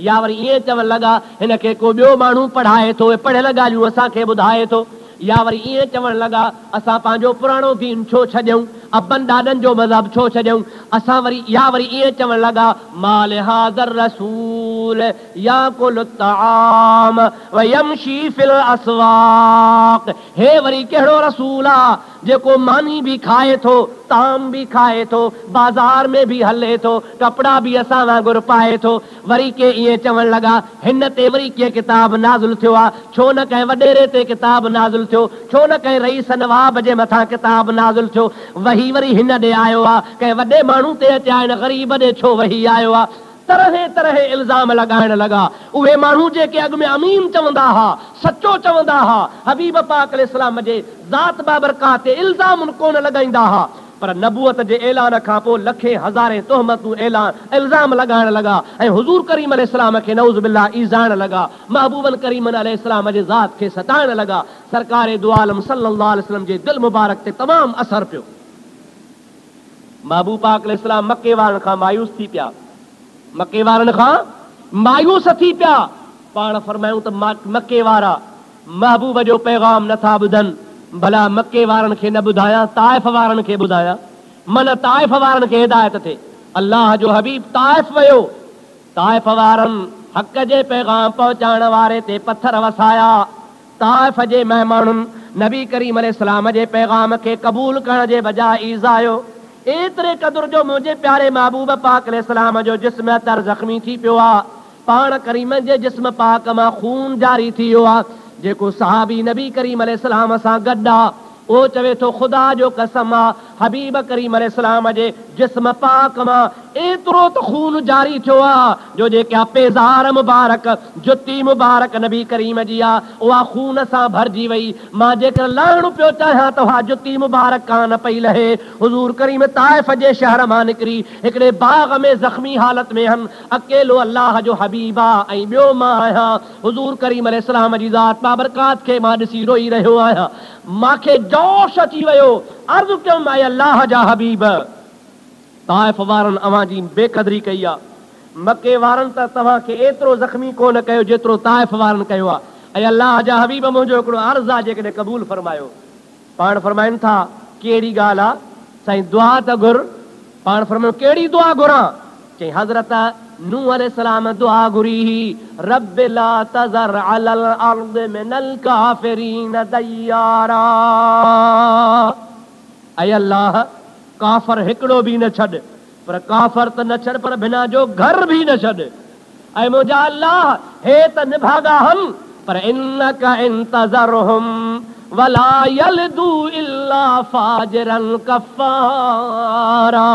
या वरी ईअं चवण लॻा हिनखे को ॿियो माण्हू पढ़ाए थो, पढ़ियल ॻाल्हियूं असांखे ॿुधाए थो, या वरी ईअं चवण लॻा असां पंहिंजो पुराणो दीन छो छॾियूं, अबन ॾाॾनि जो मज़हब छो छॾियूं असां वरी, या वरी ईअं चवण लॻा माल हाज़र रसूल याकुलु तआम व यमशी फिल अस्वाक़, हे वरी कहिड़ो रसूल आहे जेको मानी भी खाए थो, ताम भी खाए थो, बाज़ार में भी हले थो, कपिड़ा भी असां वांगुरु पाए थो। वरी के ईअं चवण लॻा हिन ते वरी कीअं किताब नाज़िल थियो आहे, छो न कंहिं वॾेरे ते किताब नाज़िल थियो, छो न कंहिं रईस नवाब जे मथां किताब नाज़िल थियो, वही वरी हिन ॾे आयो आहे, कंहिं वॾे माण्हू ते अचे हिन ग़रीब ॾे छो वही आयो आहे। तरह तरह इल्ज़ाम लॻाइण लॻा। उहे माण्हू जेके अॻु में अमीन चवंदा हुआ, सचो चवंदा हुआ, हबीब पाक अलैहिस्सलाम जे ज़ात बाबरकात ते इल्ज़ाम कोन लॻाईंदा हुआ, पर नबूअत जे ऐलान खां पोइ लखे हज़ारे तोहमतूं इल्ज़ाम लॻाइण लॻा ऐं हुज़ूर करीम अलैहिस्सलाम खे नऊज़ बिल्लाह ईज़ाइण लॻा, महबूबन करीम अलैहिस्सलाम जे ज़ात खे सताइण लॻा। सरकार दो आलम सल्लल्लाहु अलैहि वसल्लम जे दिल मुबारक ते तमामु असर पियो। महबूब पाक अलैहिस्सलाम मके वारनि खां मायूस थी पिया, मके वारनि खां मायूस थी पिया। पाण फरमायूं त मके वारा महबूब जो पैगाम नथा ॿुधनि, भला मके वारनि खे न ॿुधायां, ताइफ़ वारनि खे ॿुधायां। मन ताइफ़ वारनि खे हिदायत थिए। अल्लाह जो हबीब ताइफ़ वियो, ताइफ़ वारनि हक़ जे पैगाम पहुचाइण वारे ते पत्थर वसाया। ताइफ़ जे महिमाननि नबी करीम अलैहिस्सलाम जे पैगाम खे क़बूल करण जे बजाय ईज़ायो। एतिरे क़दुर जो मुंहिंजे प्यारे महबूब पाक अलैहिस्सलाम जो जिस्म अतर ज़ख़्मी थी पियो आहे। पाण करीम जे जिस्म पाक मां खून जारी थी वियो आहे। जेको सहाबी नबी करीम अलैहिस्सलाम सां गॾु आहे उहो चवे थो ख़ुदा जो कसम आहे, हबीब करीम अलैहिस्सलाम जे जिस्म पाक मां एतिरो त खून जारी थियो आहे जो जेका पेज़ार मुबारक, जुती मुबारक नबी करीम जी आहे उहा खून सां भरिजी वई। मां जेकर लहणु पियो चाहियां त उहा जुती मुबारक कान पई लहे। हुज़ूर करीम ताइफ़ जे शहर मां निकिरी हिकिड़े बाग़ में ज़ख़्मी हालत में हन, अकेलो अल्लाह जो हबीब आहे ऐं ॿियो मां आहियां। हुज़ूर करीम अलैहिस्सलाम जी ज़ात बाबरकात खे मां ॾिसी रोई रहियो आहियां। मांखे जोश अची वियो, अर्ज़ु कयुमि ऐं अल्लाह जा हबीब, ताइफ़ वारनि अवां जी बेक़दरी कई आहे। मके वारनि त तव्हांखे एतिरो ज़ख़्मी कोन कयो जेतिरो ताइफ़ वारनि कयो आहे। ऐं अल्लाह जा हबीब मुंहिंजो हिकिड़ो अर्ज़ु आहे जेकॾहिं क़बूल फरमायो। पाण फरमाइनि था कहिड़ी ॻाल्हि आहे? साईं दुआ त घुर। पाण फरमायो कहिड़ी दुआ घुरां? चई हज़रत नूह अलैहिस्सलाम दुआ घुरी ही, रब ला तज़र अलल अर्द मिनल काफ़िरीन दय्यारा। ऐ अल्लाह काफ़र हिकिड़ो बि न छॾ, पर काफ़र त न छॾ पर बिना जो घर बि न छॾ। ऐं मुंहिंजा अल्लाह हे त निभागा हन, पर इन्नका इंतज़रहुम वला यलदू इल्ला फाजिरन कफ़ारा।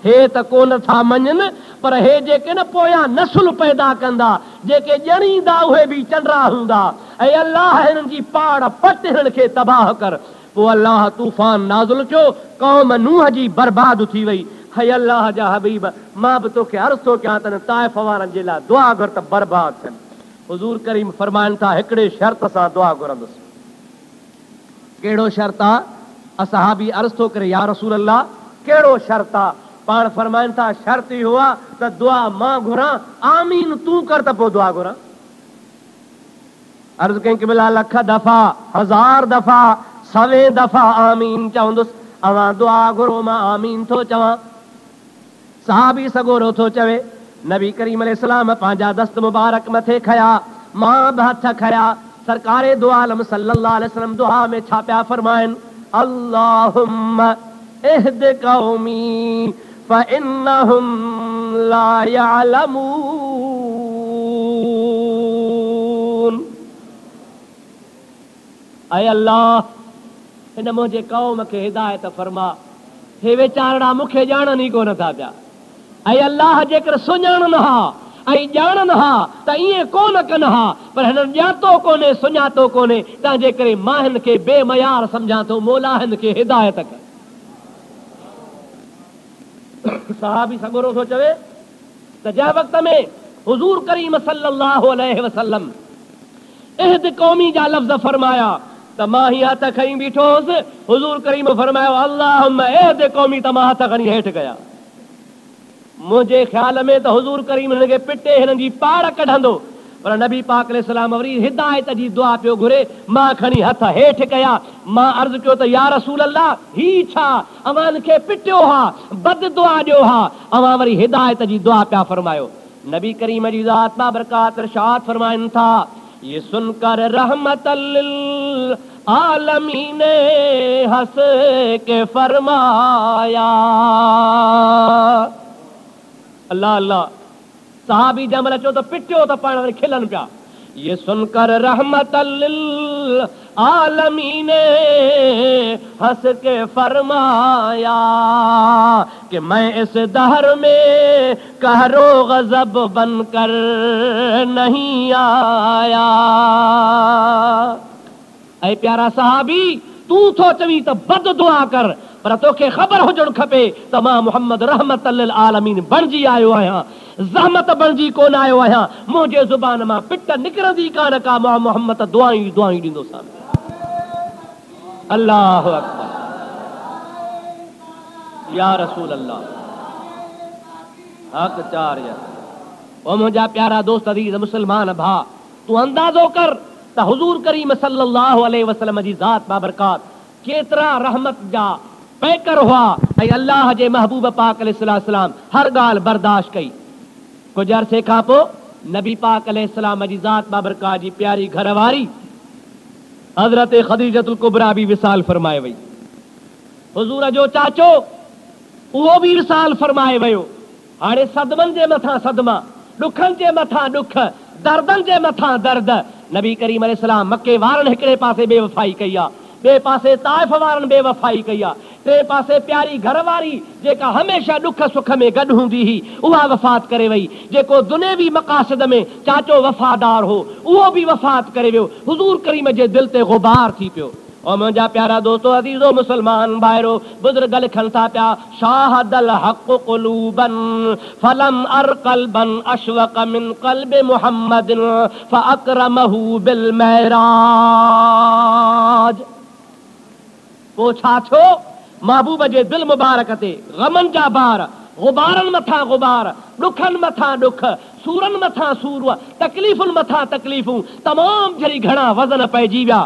हे त कोन था मञनि, पर हे जेके न पोयां नसुल पैदा कंदा, जेके ॼणींदा उहे बि चंडरा हूंदा। ऐं अल्लाह हिननि जी पाड़ पट हिननि खे तबाह कर। पोइ अल्लाह तूफ़ान नाज़िल कयो, क़ौम नूह जी बर्बाद थी वई। है अल्लाह जा हबीब, मां बि तोखे अर्ज़ु थो कयां त ताइफ़ वारनि जे लाइ दुआ घुर त बर्बाद थियनि। हुज़ूर करीम फरमाइनि था हिकिड़े शर्त सां दुआ घुरंदुसि। कहिड़ो शर्त आहे? असहाबी अर्ज़ु थो करे या रसूल अल्लाह कहिड़ो शर्त आहे? पाण फरमाइनि था शर्त इहो आहे त दुआ मां घुरां, आमीन तूं कर त पोइ दुआ घुरां। अर्ज़ु कई कि बिला लख दफ़ा, हज़ार दफ़ा, 100 दफ़ा आमीन चवंदुसि। अवां दुआ घुरो मां आमीन थो चवां। सहाबी सगोरो थो चवे, नबी करीम अलैहिस्सलाम पंहिंजा दस्त मुबारक मथे खया, मां बि हथ खया। सरकारे दो आलम सल्लल्लाहु अलैहि वसल्लम दुआ में छा पिया फरमाइनि? अल्लाहुम्मा इहद कौमी फ़इन्नहुम ला यअलमून। ऐ अल्लाह हिन मुंहिंजे क़ौम खे हिदायत फरमा, हे वीचारड़ा मूंखे ॼाणनि ई कोन था पिया। ऐं अल्लाह जेकर सुञाणनि हा ऐं ॼाणनि हा त ईअं कोन कनि हा, पर हिननि ॼातो कोन्हे, सुञातो कोन्हे, तंहिंजे करे मां हिन खे बेमयार सम्झां थो। मौला हिन खे हिदायत कर। सहाबी सगोरो थो चवे त जंहिं वक़्त में हुज़ूर करीम सल्लल्लाहु अलैहि वसल्लम इहद कौमी जा लफ़्ज़ फरमाया त मां ही हथ खणी बीठो हुउसि। हुज़ूर करीम फरमायो अल्लाहुम्मा इहद कौमी, त मां हथ खणी हेठि कया। मुंहिंजे ख़्याल में त हुज़ूर करीम हिन खे पिटे हिननि जी पाड़ कढंदो, पर नबी पाक अलैहिस्सलाम वरी हिदायत जी दुआ पियो घुरे। मां खणी हथ हेठि कया। मां अर्ज़ु कयो त या रसूल अल्लाह ही छा? अवां खे पिटियो हा, बद दुआ ॾियो हा, अवां वरी हिदायत जी दुआ पिया फरमायो। नबी करीम जी ज़ात बाबरकात इरशाद फरमाइनि था, ये सुनकर रहमतल लिल आलमीन हंस के फरमाया। अल्लाह अल्लाह, सहाबी जमल अचो त पिटियो त पाण वरी खिलन पिया। ये सुनकर रहमतल लिल आलमीन हंस के फरमाया कि मैं इस दहर में कहरो गजब बनकर नहीं आया। ऐ प्यारा सहाबी, तूं थो चवी त बद दुआ कर, पर तोखे ख़बर हुजणु खपे त मां मुहम्मद रहमतल लिल आलमीन बणिजी आयो आहियां, ज़हमत बणिजी कोन आयो आहियां। मुंहिंजे ज़ुबान मां पिट निकिरंदी कान का, मां मुहम्मद दुआई दुआई ॾींदो सां। अल्लाहु अकबर, या रसूल अल्लाह। हक चार या ओ मुंहिंजा प्यारा दोस्त अज़ीज़ मुसलमान भा तू अंदाज़ो कर त हुज़ूर करीम सल्लल्लाहु अलैहि वसल्लम जी ज़ात बाबरकात केतिरा रहमत जा पैकर हुआ ऐं अल्लाह जे महबूब पाक अलैहिस्सलाम हर ॻाल्हि बर्दाश्त कई। कुझु अरसे खां पोइ नबी पाक अलैहिस्सलाम जी ज़ात बाबरकात जी प्यारी घरवारी हज़रत ख़दीजतुल कुबरा बि विसाल फरमाए वई। हुज़ूर जो चाचो उहो बि विसाल फरमाए वियो। हाणे सदमनि जे मथां सदमा, ॾुखनि जे मथां ॾुख, दर्दनि जे मथां दर्द। नबी करीम अलैहिस्सलाम मके वारनि हिकिड़े पासे बेवफ़ाई कई आहे, ॿिए पासे ताइफ़ वारनि बेवफ़ाई कई आहे, टे पासे प्यारी घरवारी जेका हमेशह ॾुख सुख में गॾु हूंदी हुई उहा वफ़ात करे वई। जेको दुनियावी मक़ासिद में चाचो वफ़ादार हो उहो बि वफ़ात करे वियो। हुज़ूर करीम जे दिलि ते ग़ुबार थी पियो। और मुंहिंजा प्यारा दोस्तो अज़ीज़ो मुसलमान भाइरो बुज़ुर्ग लिखनि था पिया शाहदल हक़ क़ुलूबन फलम अर क़ल्बन अशवक़ मिन क़ल्ब मुहम्मदिन फ़अकरमहु बिल महराज। पोइ छा थियो महबूब जे दिल मुबारक ते ग़मनि जा बार, ग़ुबारनि मथां ग़ुबार, ॾुखनि मथां ॾुख, सूरनि मथां सूर, तकलीफ़ुनि मथां तकलीफ़ूं तमामु जहिड़ी घणा वज़न पइजी विया।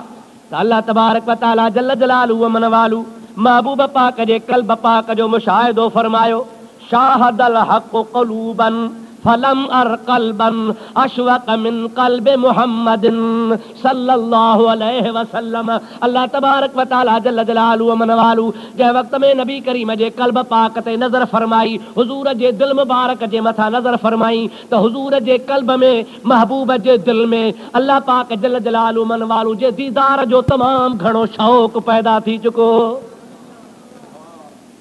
अल्लाह तबारक व तआला जल्ल जलालहू व मन वालू महबूब पाक जे क़ल्ब पाक जो मुशाहिदो फरमायो। शाहदल हक़ क़ुलूबन फलम अर क़ल्बन अशवक़ मिन क़ल्ब मुहम्मदिन सल्लल्लाहु अलैहि वसल्लम। अल्लाह तबारक व तआला जल्ल जलालहू व मन वालू जंहिं वक़्त में नबी करीम जे क़ल्ब पाक ते नज़र फरमाई, हुज़ूर जे दिल मुबारक जे मथां नज़र फरमाई त हुज़ूर जे क़ल्ब में महबूब जे दिल में अल्लाह पाक जल्ल जलालहू मन वालू जे दीदार जो तमामु घणो शौक़ पैदा थी चुको।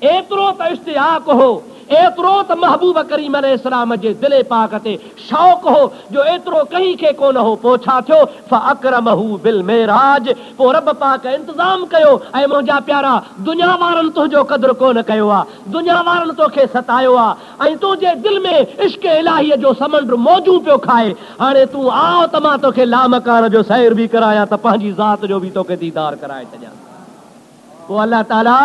एतिरो त इश्तियाक हो, एतिरो त महबूब करीम अलैहिस्सलाम जे दिल पाक ते शौक़ हो जो एतिरो कहीं खे कोन हो। पोइ छा थियो फ़अकरमहु बिल मेराज। पोइ रब पाक इंतज़ाम कयो ऐं मुंहिंजा प्यारा दुनिया वारनि तुंहिंजो क़द्र कोन कयो आहे, दुनिया वारनि तोखे सतायो आहे ऐं तुंहिंजे दिल में इश्क़ इलाहीअ जो समंड मौजू पियो खाए। हाणे तूं आओ त मां तोखे लामकान जो सैर बि करायां त पंहिंजी ज़ात जो बि तोखे दीदार कराए छॾियां। पोइ अल्लाह ताला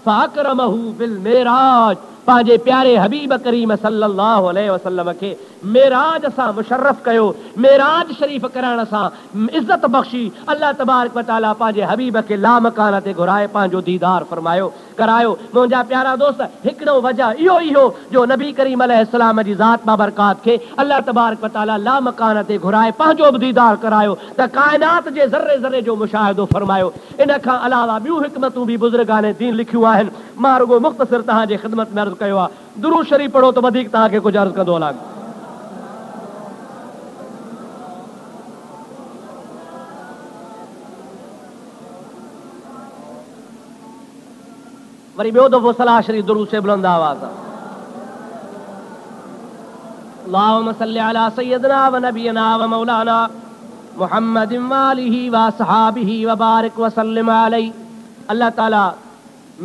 फ़अकरमहु बिल मेराज पंहिंजे प्यारे हबीब करीम सल्लल्लाहु अलैहि वसल्लम खे मेराज सां मुशर्रफ कयो। मेराज शरीफ़ करण सां इज़्ज़त बख़्शी अल्लाह तबारक व तआला पंहिंजे हबीब खे लामकान ते घुराए पंहिंजो दीदार फरमायो करायो। मुंहिंजा प्यारा दोस्त हिकिड़ो वजह इहो ई हो जो नबी करीम अलैहिस्सलाम जी ज़ात बाबरकात खे अल्लाह तबारक व तआला लामकान ते घुराए पंहिंजो बि दीदार करायो त काइनात जे ज़र्रे ज़र्रे जो मुशाहिदो फरमायो। इन खां अलावा ॿियूं हिकमतूं बि बुज़ुर्गान दीन लिखियूं आहिनि। मां रुगो मुख़्तसिर तव्हांजे ख़िदमत में अर्ज़ु कयो आहे। दुरूद शरीफ़ पढ़ो त वधीक तव्हांखे कुझु अर्ज़ु कंदो हलां। वरी ॿियो दफ़ो सलाह शरीफ़ दुरूद से बुलंद आवाज़ अल्लाहुम्मा सल्लि अला सय्यिदना व नबियना व मौलाना मुहम्मदिन व आलिहि व असहाबिहि व बारिक व सल्लिम अलैहि। अल्लाह ताला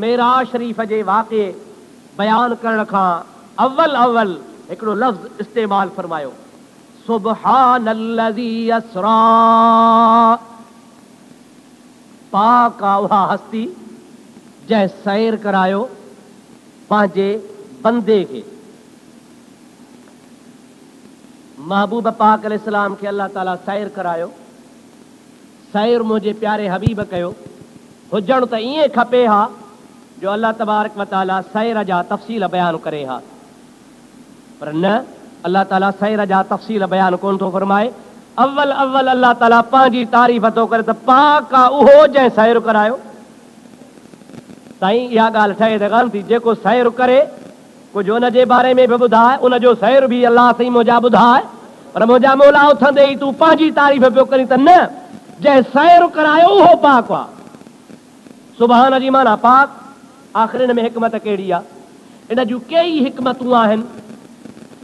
मेराज शरीफ़ जे वाक़े बयान करण खां अव्वल हिकिड़ो लफ़्ज़ इस्तेमाल फरमायो सुब्हानल्लज़ी अस्रा। पाक आहे उहा हस्ती जंहिं सैर करायो पंहिंजे बंदे खे। महबूब पाक अलैहिस्सलाम खे अल्लाह ताला सैर करायो। सैर मुंहिंजे प्यारे हबीब कयो। हुजणु त ईअं खपे हा जो अल्लाह तबारक व तआला सैर जा तफ़सील बयान करे हा, पर न अल्लाह ताला सैर जा तफ़सील बयान कोन थो फरमाए। अव्वल अल्लाह ताला पंहिंजी तारीफ़ थो करे त पाक आहे उहो जंहिं सैर करायो। साईं इहा ॻाल्हि ठहे त कोन थी। जेको सैर करे कुझु उनजे बारे में बि ॿुधाए, उनजो सैर बि अलाह साईं मुंहिंजा ॿुधाए, पर मुंहिंजा मौला उथंदे ई तूं पंहिंजी तारीफ़ पियो करी त न, जंहिं सैर करायो उहो पाक आहे। सुभान जी माना पाक। आख़िर में हिकमत कहिड़ी आहे? इन जूं कई हिकमतूं आहिनि,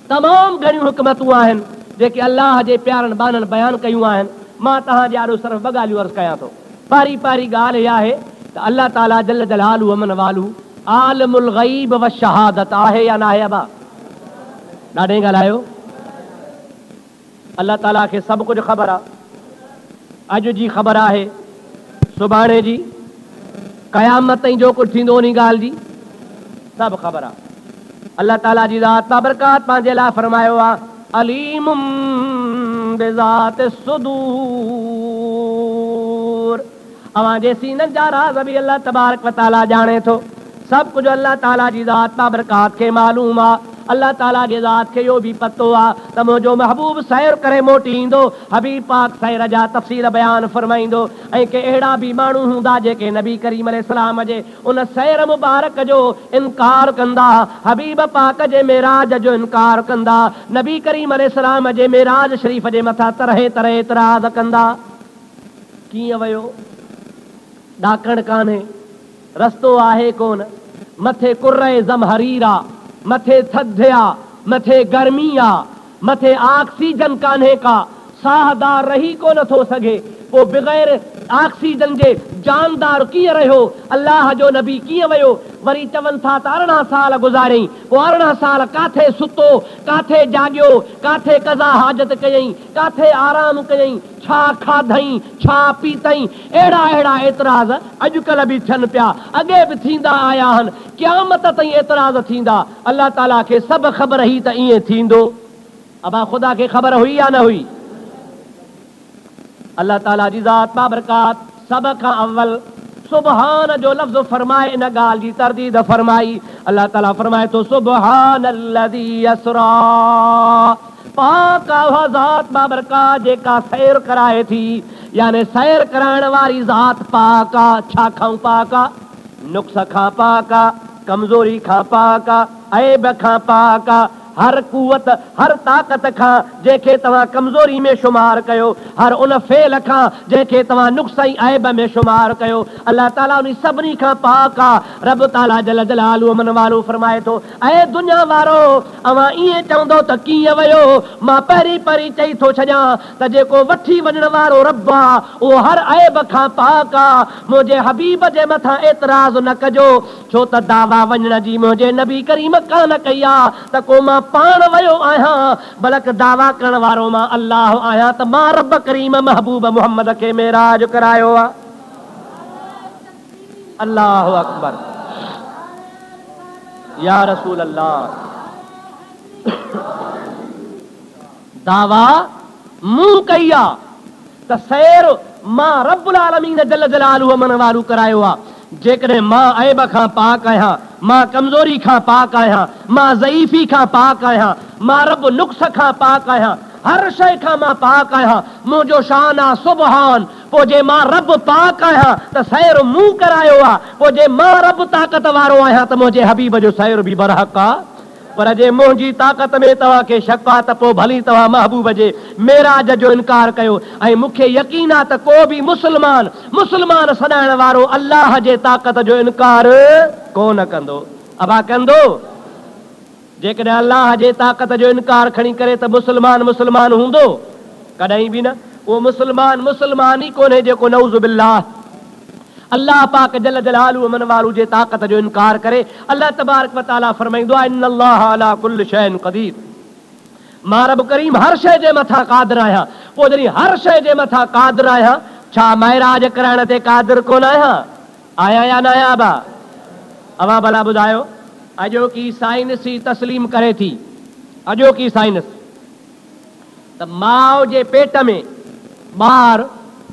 तमामु घणियूं हिकमतूं आहिनि जेके अल्लाह जे प्यारनि बाननि बयानु कयूं आहिनि। मां तव्हांजे आॾो सिर्फ़ु ॿ ॻाल्हियूं अर्ज़ु कयां थो। पहिरीं ॻाल्हि इहा आहे त अल्लाह ताला जल्ल जलालहू व मन वालू आलिमुल ग़ैब व शहादत आहे या न आहे? अबा ॾाढे ॻाल्हायो। अल्लाह ताला खे सभु कुझु ख़बर आहे। अॼु जी ख़बर आहे, सुभाणे जी, क़यामत ताईं जो कुझु थींदो उन ॻाल्हि जी सभु ख़बर आहे। अल्लाह ताला जी ज़ात बाबरकात पंहिंजे लाइ फरमायो आहे अलीमुम बिज़ात सुदूर। अवां जे सीननि जा राज़ बि अल्लाह तबारक व तआला ॼाणे थो। सभु कुझु अल्लाह ताला जी ज़ात बाबरकात खे मालूम आहे। अल्लाह ताला जी ज़ात खे इहो बि पतो आहे त मुंहिंजो महबूब सैर करे मोटी ईंदो। हबीब पाक सैर जा तफ़सील बयान फरमाईंदो ऐं के अहिड़ा बि माण्हू हूंदा जेके नबी करीम अलैहिस्सलाम जे उन सैर मुबारक जो इनकार कंदा, हबीब पाक जे मेराज जो इनकार कंदा, नबी करीम अलैहिस्सलाम जे मेराज शरीफ़ जे मथां तरह तरह एतराज़ कंदा। कीअं वियो? ॾाकण कान्हे, रस्तो आहे कोन, मथे कुर्रे ज़महरीर आ, मथे थधि आ, मथे गर्मी आ, मथे ऑक्सीजन कान्हे का, साहदार रही को नथो सघे। पोइ बग़ैर ऑक्सीजन जे जानदार कीअं रहियो? अल्लाह जो नबी कीअं वियो? वरी चवनि था त 18 साल गुज़ारियईं। पोइ 18 साल काथे सुतो, काथे जाॻियो, काथे कज़ा हाजत कयईं, काथे आराम कयईं, छा खाधई, छा पीतई? अहिड़ा अहिड़ा एतिराज़ अॼुकल्ह बि थियनि पिया, अॻे बि थींदा आया आहिनि, क़यामत ताईं एतिराज़ थींदा। अल्लाह ताला खे सभु ख़बर हुई त ईअं थींदो। अबा ख़ुदा खे ख़बर हुई या न हुई? अल्लाह ताला जी ज़ात बाबरकात सभ खां अव्वल सुबहान जो लफ़्ज़ फरमाए इन ॻाल्हि जी तरदीद फरमाई। अल्लाह ताला फरमाए थो सुबहानल्लज़ी यसरा, पाक आहे ज़ात बाबरकात जेका सैर कराए थी, यानी सैर कराइण वारी ज़ात पाक आहे। छा खां पाक आहे? नुक्स खां पाक आहे, कमज़ोरी खां पाक आहे, ऐब खां पाक आहे, हर कुवत हर ताक़त खां जंहिंखे तव्हां कमज़ोरी में शुमार कयो, हर उन फेल खां जंहिंखे तव्हां नुक्स ऐं ऐब में शुमार कयो, अल्लाह ताला उन सभिनी खां पाक आहे। रब ताला जल जलालुहु मन वालो फरमाए थो ऐं दुनिया वारो अवां ईअं चवंदो त कीअं वियो? मां पहिरीं पहिरीं चई थो छॾियां त जेको वठी वञण वारो रब आहे उहो हर ऐब खां पाक आहे। मुंहिंजे हबीब जे मथां एतिराज़ न कजो, छो त दावा वञण जी मुंहिंजे नबी करीम कान कई आहे त को मां पाण वियो आहियां, बल्कि दावा करण वारो मां अल्लाह आहियां त मां रब करीम महबूब मुहम्मद खे मेराज करायो आहे। अल्लाहु अकबर, या रसूल अल्लाह। दावा मूं कई आहे त सैर मां रब्बुल आलमीन जल जलालुहु मन वालू करायो आहे। जेकॾहिं मां ऐब खां पाक आहियां, मां कमज़ोरी खां पाक आहियां, मां ज़ईफ़ी खां पाक आहियां, मां रब नुक्स खां पाक आहियां, हर शइ खां मां पाक आहियां, मुंहिंजो शान आहे सुबहान। पोइ जे मां रब पाक आहियां त सैर मूं करायो आहे। पोइ जे मां रब ताक़त वारो आहियां त मुंहिंजे हबीब जो सैर बि बरहक़ आहे। पर जे मुंहिंजी ताक़त में तव्हांखे शक आहे त पोइ भली तव्हां महबूब जे मेराज जो इनकार कयो। ऐं मूंखे यकीन आहे त को बि मुस्लमान सॾाइण वारो अल्लाह जे ताक़त जो इनकार कोन कंदो। अबा कंदो? जेकॾहिं अल्लाह जे ताक़त जो इनकार खणी करे त मुस्लमान हूंदो? कॾहिं बि न। उहो मुस्लमान ई कोन्हे जेको नऊज़ु बिल्लाह अल्लाह पाक जल जलालुहु मन वालू जे ताक़त जो इनकार करे। अल्लाह तबारक व तआला फरमाईंदो आहे इन्नल्लाह अला कुल्लि शैइन क़दीर, मां रब करीम हर शइ जे मथां क़ादिर आहियां। पोइ जॾहिं हर शइ जे मथां क़ादिर आहियां, छा महराज कराइण ते क़ादिर कोन आहियां? आहियां या न आहियां? अवां भला ॿुधायो। अॼोकी साइंस ई तस्लीम करे थी, अॼोकी साइंस, त माउ जे पेट में ॿार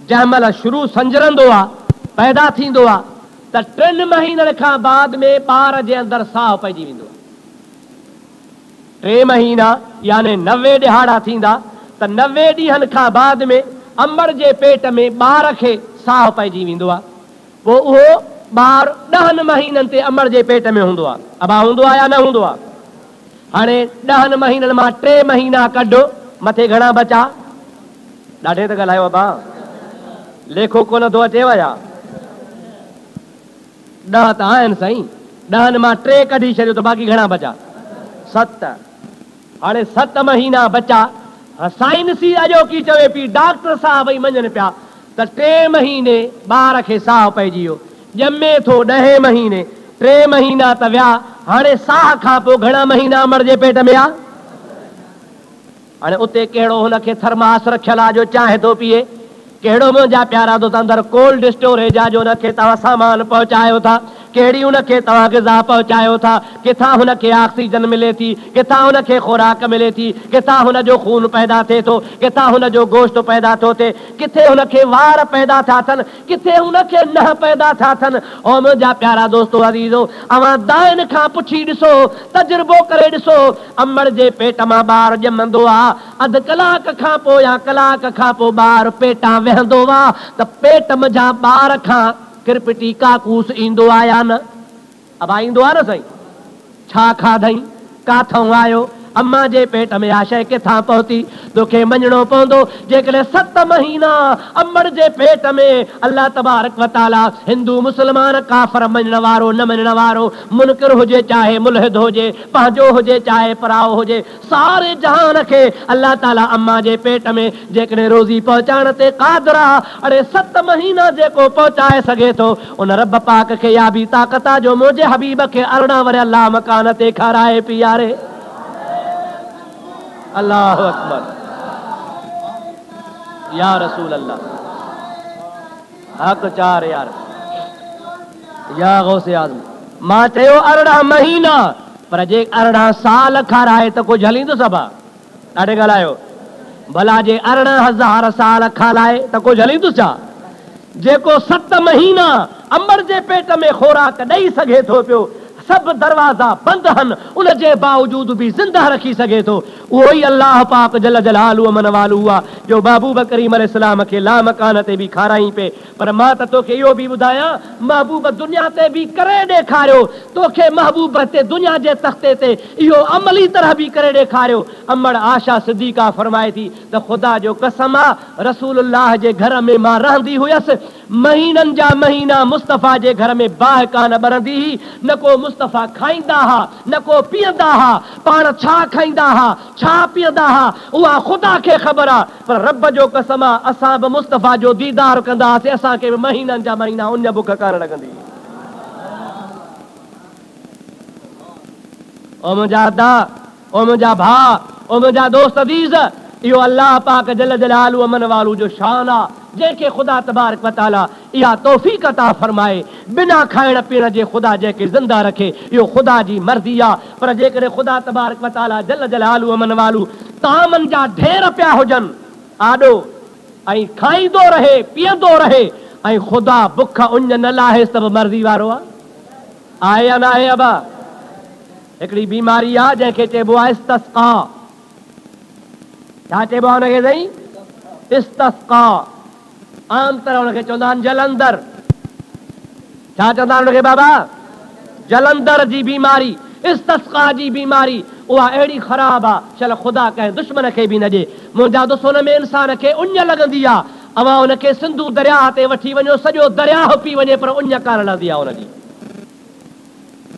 जंहिं महिल शुरू संजरंदो आहे, पैदा थींदो आहे, त 3 महीननि खां बाद में ॿार जे अंदरि साहु पइजी वेंदो आहे। 3 महीना यानी 90 ॾिहाड़ा थींदा त 90 ॾींहंनि खां बाद में अम्बर जे पेट में ॿार खे साहु पइजी वेंदो आहे। पोइ उहो ॿार 10 महीननि ते अम्बर जे पेट में हूंदो आहे। अबा हूंदो आहे या न हूंदो आहे? हाणे 10 महीननि मां 3 महीना कढो, मथे घणा बचा? ॾाढे त ॻाल्हायो अबा, लेखो कोन थो अचेव या? 10 त आहिनि साईं। 10 मां 3 कढी छॾियो त बाक़ी घणा बचा? 7। हाणे 7 महीना बचा। साइंसी अॼोकी चवे पई, डॉक्टर साहब ई मञनि पिया त 3 महीने ॿार खे साहु पइजी वियो, ॼमे थो 10 महीने, 3 महीना त विया। हाणे साह खां पोइ घणा महीना अमर जे पेट में आहे? हाणे उते कहिड़ो हुनखे थर्मास रखियल आहे जो चांहि थो पीए, कहिड़ो मुंहिंजा प्यारा दोस्त अंदरि कोल्ड स्टोरेज आहे जो हुनखे तव्हां सामान पहुचायो था, कहिड़ी हुनखे तव्हां ग़िज़ा पहुचायो था, किथां हुनखे ऑक्सीजन मिले थी, किथां हुनखे खुराक मिले थी, किथां हुनजो खून पैदा थिए थो, किथां हुनजो गोश्त पैदा थो थिए, किथे हुनखे वार पैदा था थियनि, किथे हुनखे नह पैदा था थियनि। ओ मुंहिंजा प्यारा दोस्तो अज़ीज़ो, अवां दाइन खां पुछी ॾिसो, तजुर्बो करे ॾिसो, अमड़ जे पेट मां ॿार ॼमंदो आहे, अधु कलाक खां पोइ या कलाक खां पोइ ॿार पेटां वेहंदो आहे त पेट मंझां ॿार खां किरपिटी काकूस ईंदो आहे या न? अब ईंदो आहे न साईं? छा खाधई, काथों आयो, अम्मा जे पेट में आ शइ किथां पहुती, तोखे मञणो पवंदो। जेकॾहिं 7 महीना अम्बड़ जे पेट में अल्लाह तबारक व तआला हिंदू मुस्लमान काफ़र मञण वारो न मञण वारो, मुनकिर हुजे चाहे मुल्हिद हुजे, पंहिंजो हुजे चाहे पराओ हुजे, सारे जहान खे अल्लाह ताला अम्मा जे पेट में जेकॾहिं रोज़ी पहुचाइण ते क़ादिर आहे, अड़े 7 महीना जेको पहुचाए सघे थो, उन रब पाक खे या बि ताक़त आहे जो मुंहिंजे हबीब खे अरिड़हं वरी अल्लाह मकान ते खाराए पीआरे। अल्लाह अकबर, या रसूल अल्लाह, हक़ चार यार, या गौसे आज़म। मां चयो 18 महीना, पर जे 18 साल खाराए त कुझु हलींदो सभा? ॾाढे ॻाल्हायो। भला जे 18,000 साल खाराए त कुझु हलींदो छा? जेको 7 महीना अम्बर जे पेट में खुराक ॾेई सघे थो पियो, सब दरवाजा बंद हन, उन जे बावजूद भी जिंदा रखी सके तो, उहो ही अल्लाह पाक जल जलालु मन वालू हुआ जो महबूब करीम अलैहिस्सलाम के ला मकान ते भी खाराई पे। पर मां त तोखे इहो भी बुधाया, महबूब दुनिया ते भी करे ॾेखारियो, तोखे महबूब ते दुनिया जे तख्ते ते इहो अमली तरह भी करे ॾेखारियो। अमड़ आशा सिद्दीका फरमाए थी त खुदा जो कसम आ, रसूलुल्लाह जे घर में मां रहंदी हुयसि, महीनन जा महीना मुस्तफ़ा जे घर में बाहि कान बरंदी ही, न को मुस्तफ़ा खाईंदा हा, न को पीअंदा हा, पाण छा खाईंदा हा, छा पीअंदा हा, उहा खुदा खे ख़बर आ। पर रब जो कसम आ, असां बि मुस्तफ़ा जो दीदार कंदासीं, असांखे बि महीननि जा महीना उन बुख कान लॻंदी। ओ मुंहिंजा दा, ओ मुंहिंजा भाउ, ओ मुंहिंजा दोस्त अज़ीज़, इहो अल्लाह पाक जल जलालु अमन वालू जो शान आ, जंहिंखे ख़ुदा तबारक व तआला इहा तौफ़ीक़ अता फरमाए, बिना खाइण पीअण जे ख़ुदा जंहिंखे ज़िंदा रखे, इहो ख़ुदा जी मर्ज़ी आ। पर जेकॾहिं ख़ुदा तबारक व तआला जल जलालु अमन वालू तामनि जा ढेर पिया हुजनि आॾो, ऐं खाईंदो रहे पीअंदो रहे, ऐं ख़ुदा बुख उञ न लाहे, सभु मर्ज़ी वारो आहे या न आहे? अबा हिकिड़ी बीमारी आहे जंहिंखे चइबो आहे इस्तस्क़ा। छा चइबो आहे हुनखे साईं? इस्तस्क़ा। आम तरह हुनखे चवंदा आहिनि जलंधर। छा चवंदा आहिनि हुनखे बाबा? जलंधर जी बीमारी, इस्तस्क़ा जी बीमारी। उहा अहिड़ी ख़राब आहे, चल ख़ुदा कंहिं दुश्मन खे बि न ॾे। मुंहिंजा दोस्त, हुन में इंसान खे उञ लॻंदी आहे, अवां हुनखे सिंधू दरिया ते वठी वञो, सॼो दरिया पी वञे, पर उञ कान लॻंदी आहे हुनजी।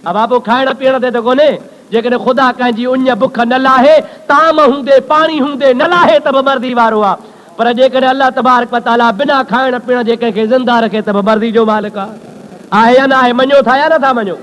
बाबू खाइण पीअण ते त कोन्हे, जेकॾहिं ख़ुदा कंहिंजी उञ बुख न लाहे, ताम हूंदे पाणी हूंदे न लाहे त बि मर्ज़ी वारो आहे। पर जेकॾहिं अल्लाह तबारक व तआला बिना खाइण पीअण जे कंहिंखे ज़िंदा रखे त बि मर्ज़ी जो मालिक आहे या न आहे? मञो था या नथा मञो?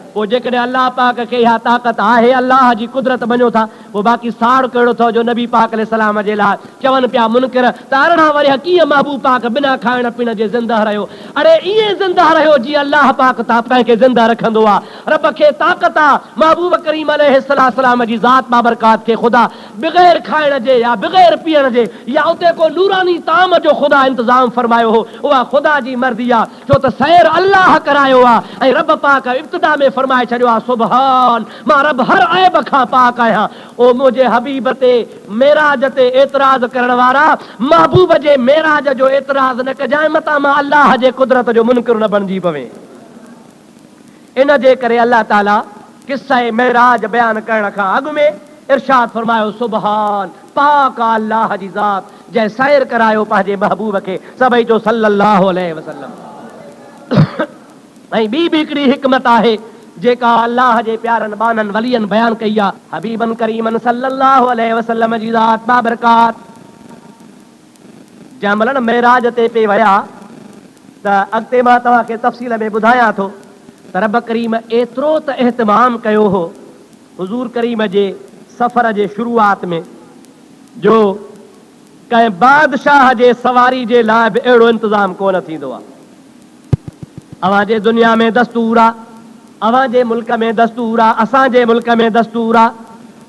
पोइ जेकॾहिं अल्लाह पाक खे इहा ताक़त आहे, अल्लाह जी कुदरत मञो था, पोइ बाक़ी साड़ कहिड़ो अथव जो नबी पाक अलैहिस्सलाम जे लाइ चवनि पिया मुनकिर त अरिड़हं वरी कीअं महबूब पाक बिना खाइण पीअण जे ज़िंदा रहियो? अड़े ईअं ज़िंदा रहियो जीअं अल्लाह पाक तां कंहिंखे ज़िंदा रखंदो आहे। रब खे ताक़त आहे, महबूब करीम अलैहिस्सलाम जी ज़ात बाबरकात खे ख़ुदा बग़ैर खाइण जे या बग़ैर पीअण जे या उते को नूरानी ताम जो ख़ुदा इंतज़ाम फरमायो हो, उहा ख़ुदा जी मर्ज़ी आहे, छो त सैर अल्लाह करायो आहे। ऐं रब पाक इब्तिदा में फरमाए छॾियो आहे, सुभान, मां रब हर ऐब खां पाक आहियां। ओ मुंहिंजे हबीब ते मेराज ते एतिराज़ करण वारा, महबूब जे मेराज जो एतिराज़ न कजांइ, मतां मां अल्लाह जे कुदरत जो मुनकिर न बणिजी पवे। इन जे करे अल्लाह ताला किस्से मेराज बयान करण खां अॻु में इरशाद फरमायो, सुभान, पाक अल्लाह जी ज़ात जंहिं सैर करायो पंहिंजे महबूब खे, सभई जो सल्लल्लाहु अलैहि वसल्लम। ऐं ॿी बि हिकिड़ी हिकमत आहे जेका अल्लाह जे प्यारनि बाननि वलियनि बयान कई आहे, हबीबन करीमन सल्लल्लाहु अलैहि वसल्लम जी ज़ात बाबरकात जंहिं महिल मेराज ते पे विया त अॻिते मां तव्हांखे तफ़सील में ॿुधायां थो त रब करीम एतिरो त एहतमाम कयो हो हुज़ूर करीम जे सफ़र जे शुरूआत में, जो कंहिं बादशाह जे सवारी जे लाइ बि अहिड़ो इंतज़ाम कोन थींदो आहे। अवां जे दुनिया में दस्तूर आहे अवांजे मुल्क में दस्तूर आहे, असांजे मुल्क में दस्तूर आहे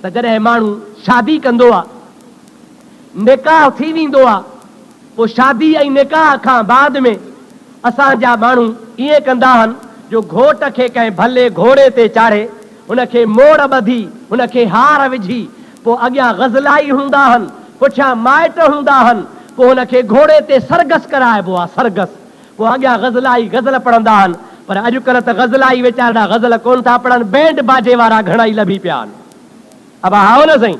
त जॾहिं माण्हू शादी कंदो आहे, निकाह थी वेंदो आहे, पोइ शादी ऐं निकाह खां बाद में असांजा माण्हू ईअं कंदा आहिनि जो घोट खे कंहिं भले घोड़े ते चाढ़े, हुनखे मोड़ ॿधी, हुनखे हार विझी, पोइ अॻियां ग़ज़लाई हूंदा आहिनि, पुठियां माइट हूंदा आहिनि, पोइ हुनखे घोड़े ते सरगस कराइबो आहे, सरगस। पोइ अॻियां ग़ज़लाई गज़ल पढ़ंदा आहिनि। पर अॼुकल्ह त ग़ज़लाई वीचारा गज़ल कोन था पढ़नि, बैंड बाजे वारा घणा ई लभी पिया आहिनि। अब हाओ न साईं,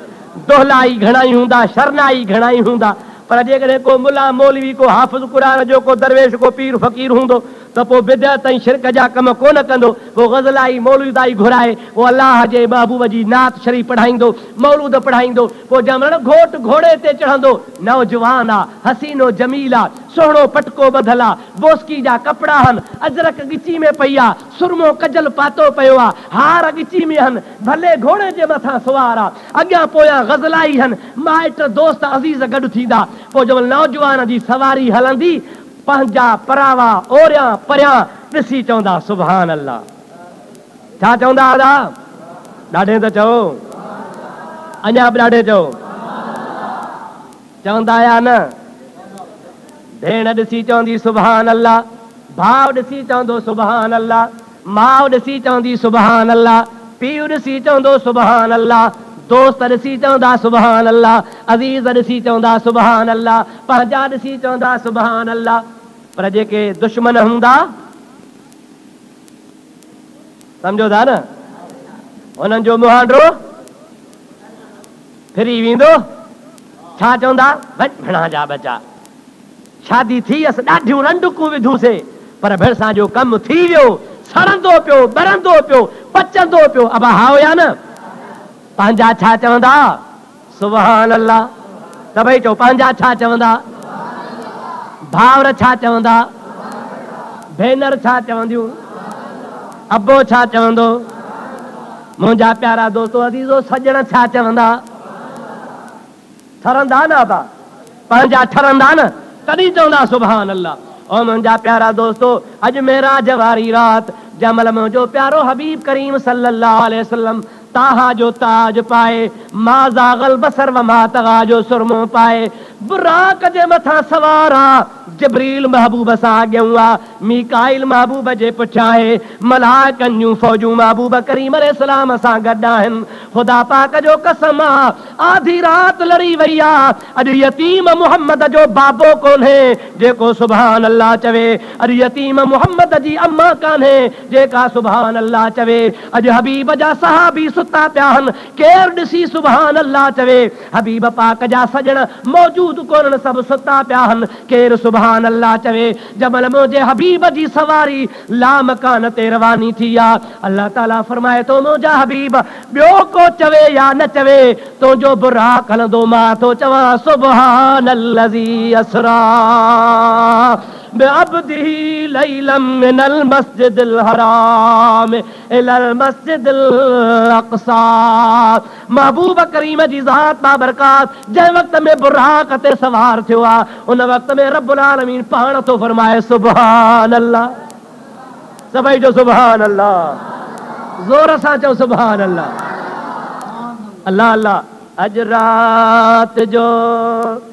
दोहलाई घणा ई हूंदा, शरनाई घणा ई हूंदा, पर जेकॾहिं को मुला मौलवी, को हाफ़िज़ क़ुरान जो, को दरवेश, को पीर फ़क़ीर हूंदो त पोइ बिदअत ऐं शिरक जा कम कोन कंदो। पोइ ग़ज़लाई मौलूदाई घुराए, पोइ अलाह जे महबूब जी नात शरीफ़ पढ़ाईंदो, मौलूद पढ़ाईंदो। पोइ जंहिं घोट घोड़े ते चढ़ंदो, नौजवान आहे, हसीनो जमील आहे, सुहिणो पटको ॿधल आहे, बोस्की जा कपिड़ा आहिनि, अजरक ॻिची में पई आहे, सुरमो कजल पातो पियो आहे, हार ॻिची में आहिनि, भले घोड़े जे मथां सुवार आहे, अॻियां पोयां ग़ज़लाई आहिनि, माइट दोस्त अज़ीज़ गॾु थींदा। पोइ जंहिं नौजवान जी सवारी हलंदी, पंहिंजा परावा ओरियां परियां ॾिसी चवंदा सुभान अल्लाह। छा चवंदा आदा? ॾाढे त चओ, अञा बि ॾाढे चओ, चवंदा आया न? भेण ॾिसी चवंदी सुभान अल्लाह, भाउ ॾिसी चवंदो सुभान अल्लाह, माउ ॾिसी चवंदी सुभान अल्लाह, पीउ ॾिसी चवंदो सुभान अल्लाह, दोस्त ॾिसी चवंदा सुभान अल्लाह, अज़ीज़ ॾिसी चवंदा सुभान अल्लाह, पंहिंजा ॾिसी चवंदा सुभान अल्लाह। पर जेके दुश्मन हूंदा, सम्झो था न, हुननि जो मुहांडो फिरी वेंदो। छा चवंदा? भेणा जा बचा, शादी थी अस, ॾाढियूं रंडकूं विधूंसीं, पर भेण जो कमु थी वियो, सड़ंदो पियो, ॿरंदो पियो, पचंदो पियो। अब हाओ या न? पंहिंजा छा चवंदा? सुभान अल्लाह। त भई चओ, पंहिंजा छा चवंदा? भाउर छा चवंदा? भेनर छा चवंदियूं? अबो छा चवंदो? मुंहिंजा प्यारा दोस्तो अज़ीज़ो सजण छा चवंदा? ठरंदा न अबा, पंहिंजा ठरंदा न, तॾहिं चवंदा सुभान अल्लाह। ओ मुंहिंजा प्यारा दोस्तो, अॼु मेराज वारी रात जंहिंमहिल मुंहिंजो प्यारो हबीब करीम सल्लल्लाहु अलैहि वसल्लम ताहा जो ताज पाए, मा ज़ाग़ल बसर व मा तग़ा जो सुरमो पाए, बुराक जे मथां सवार आ, जिब्रील महबूब सां अॻियां आ, मीकाइल महबूब जे पुठियां आहे, मलाइकनि जूं फ़ौजूं महबूब करीम अलैहिस्सलाम सां गॾु आहिनि। ख़ुदा पाक जो कसम आ, आधी रात लड़ी वई आ, अॼु यतीम मुहम्मद जो बाबो कोन्हे जेको सुभान अल्लाह चवे, अॼु यतीम मुहम्मद जी अम्मा कान्हे जेका सुभान अल्लाह चवे, अॼु हबीब जा सहाबी सुता पिया आहिनि, केरु ॾिसी सुभान अल्लाह चवे? हबीब पाक जा सजण मौजूद कोन्हनि, सभु सुता पिया आहिनि, केरु सुभान अल्लाह चवे? जमल मुंहिंजे हबीब जी सवारी लामकान ते रवानी थी आ, अल्लाह ताला फरमाए थो मुंहिंजा हबीब ॿियो को चवे या न चवे, तुंहिंजो बुराक हलंदो, मां थो चवां सुभान अल्लज़ी असरा बिअब्दिही लैलम मिनल मस्जिदिल हराम इलल मस्जिदिल अक़सा। महबूब करीम जी ज़ात बाबरकात जंहिं वक़्त में बुराक ते सवार थियो आहे, उन वक़्त में रब्बुल आलमीन पाण थो फरमाए सुभान अल्लाह। सभई जो सुभान अल्लाह, ज़ोर सां चओ सुभान अल्लाह। अल्लाह अल्लाह। अॼु रात जो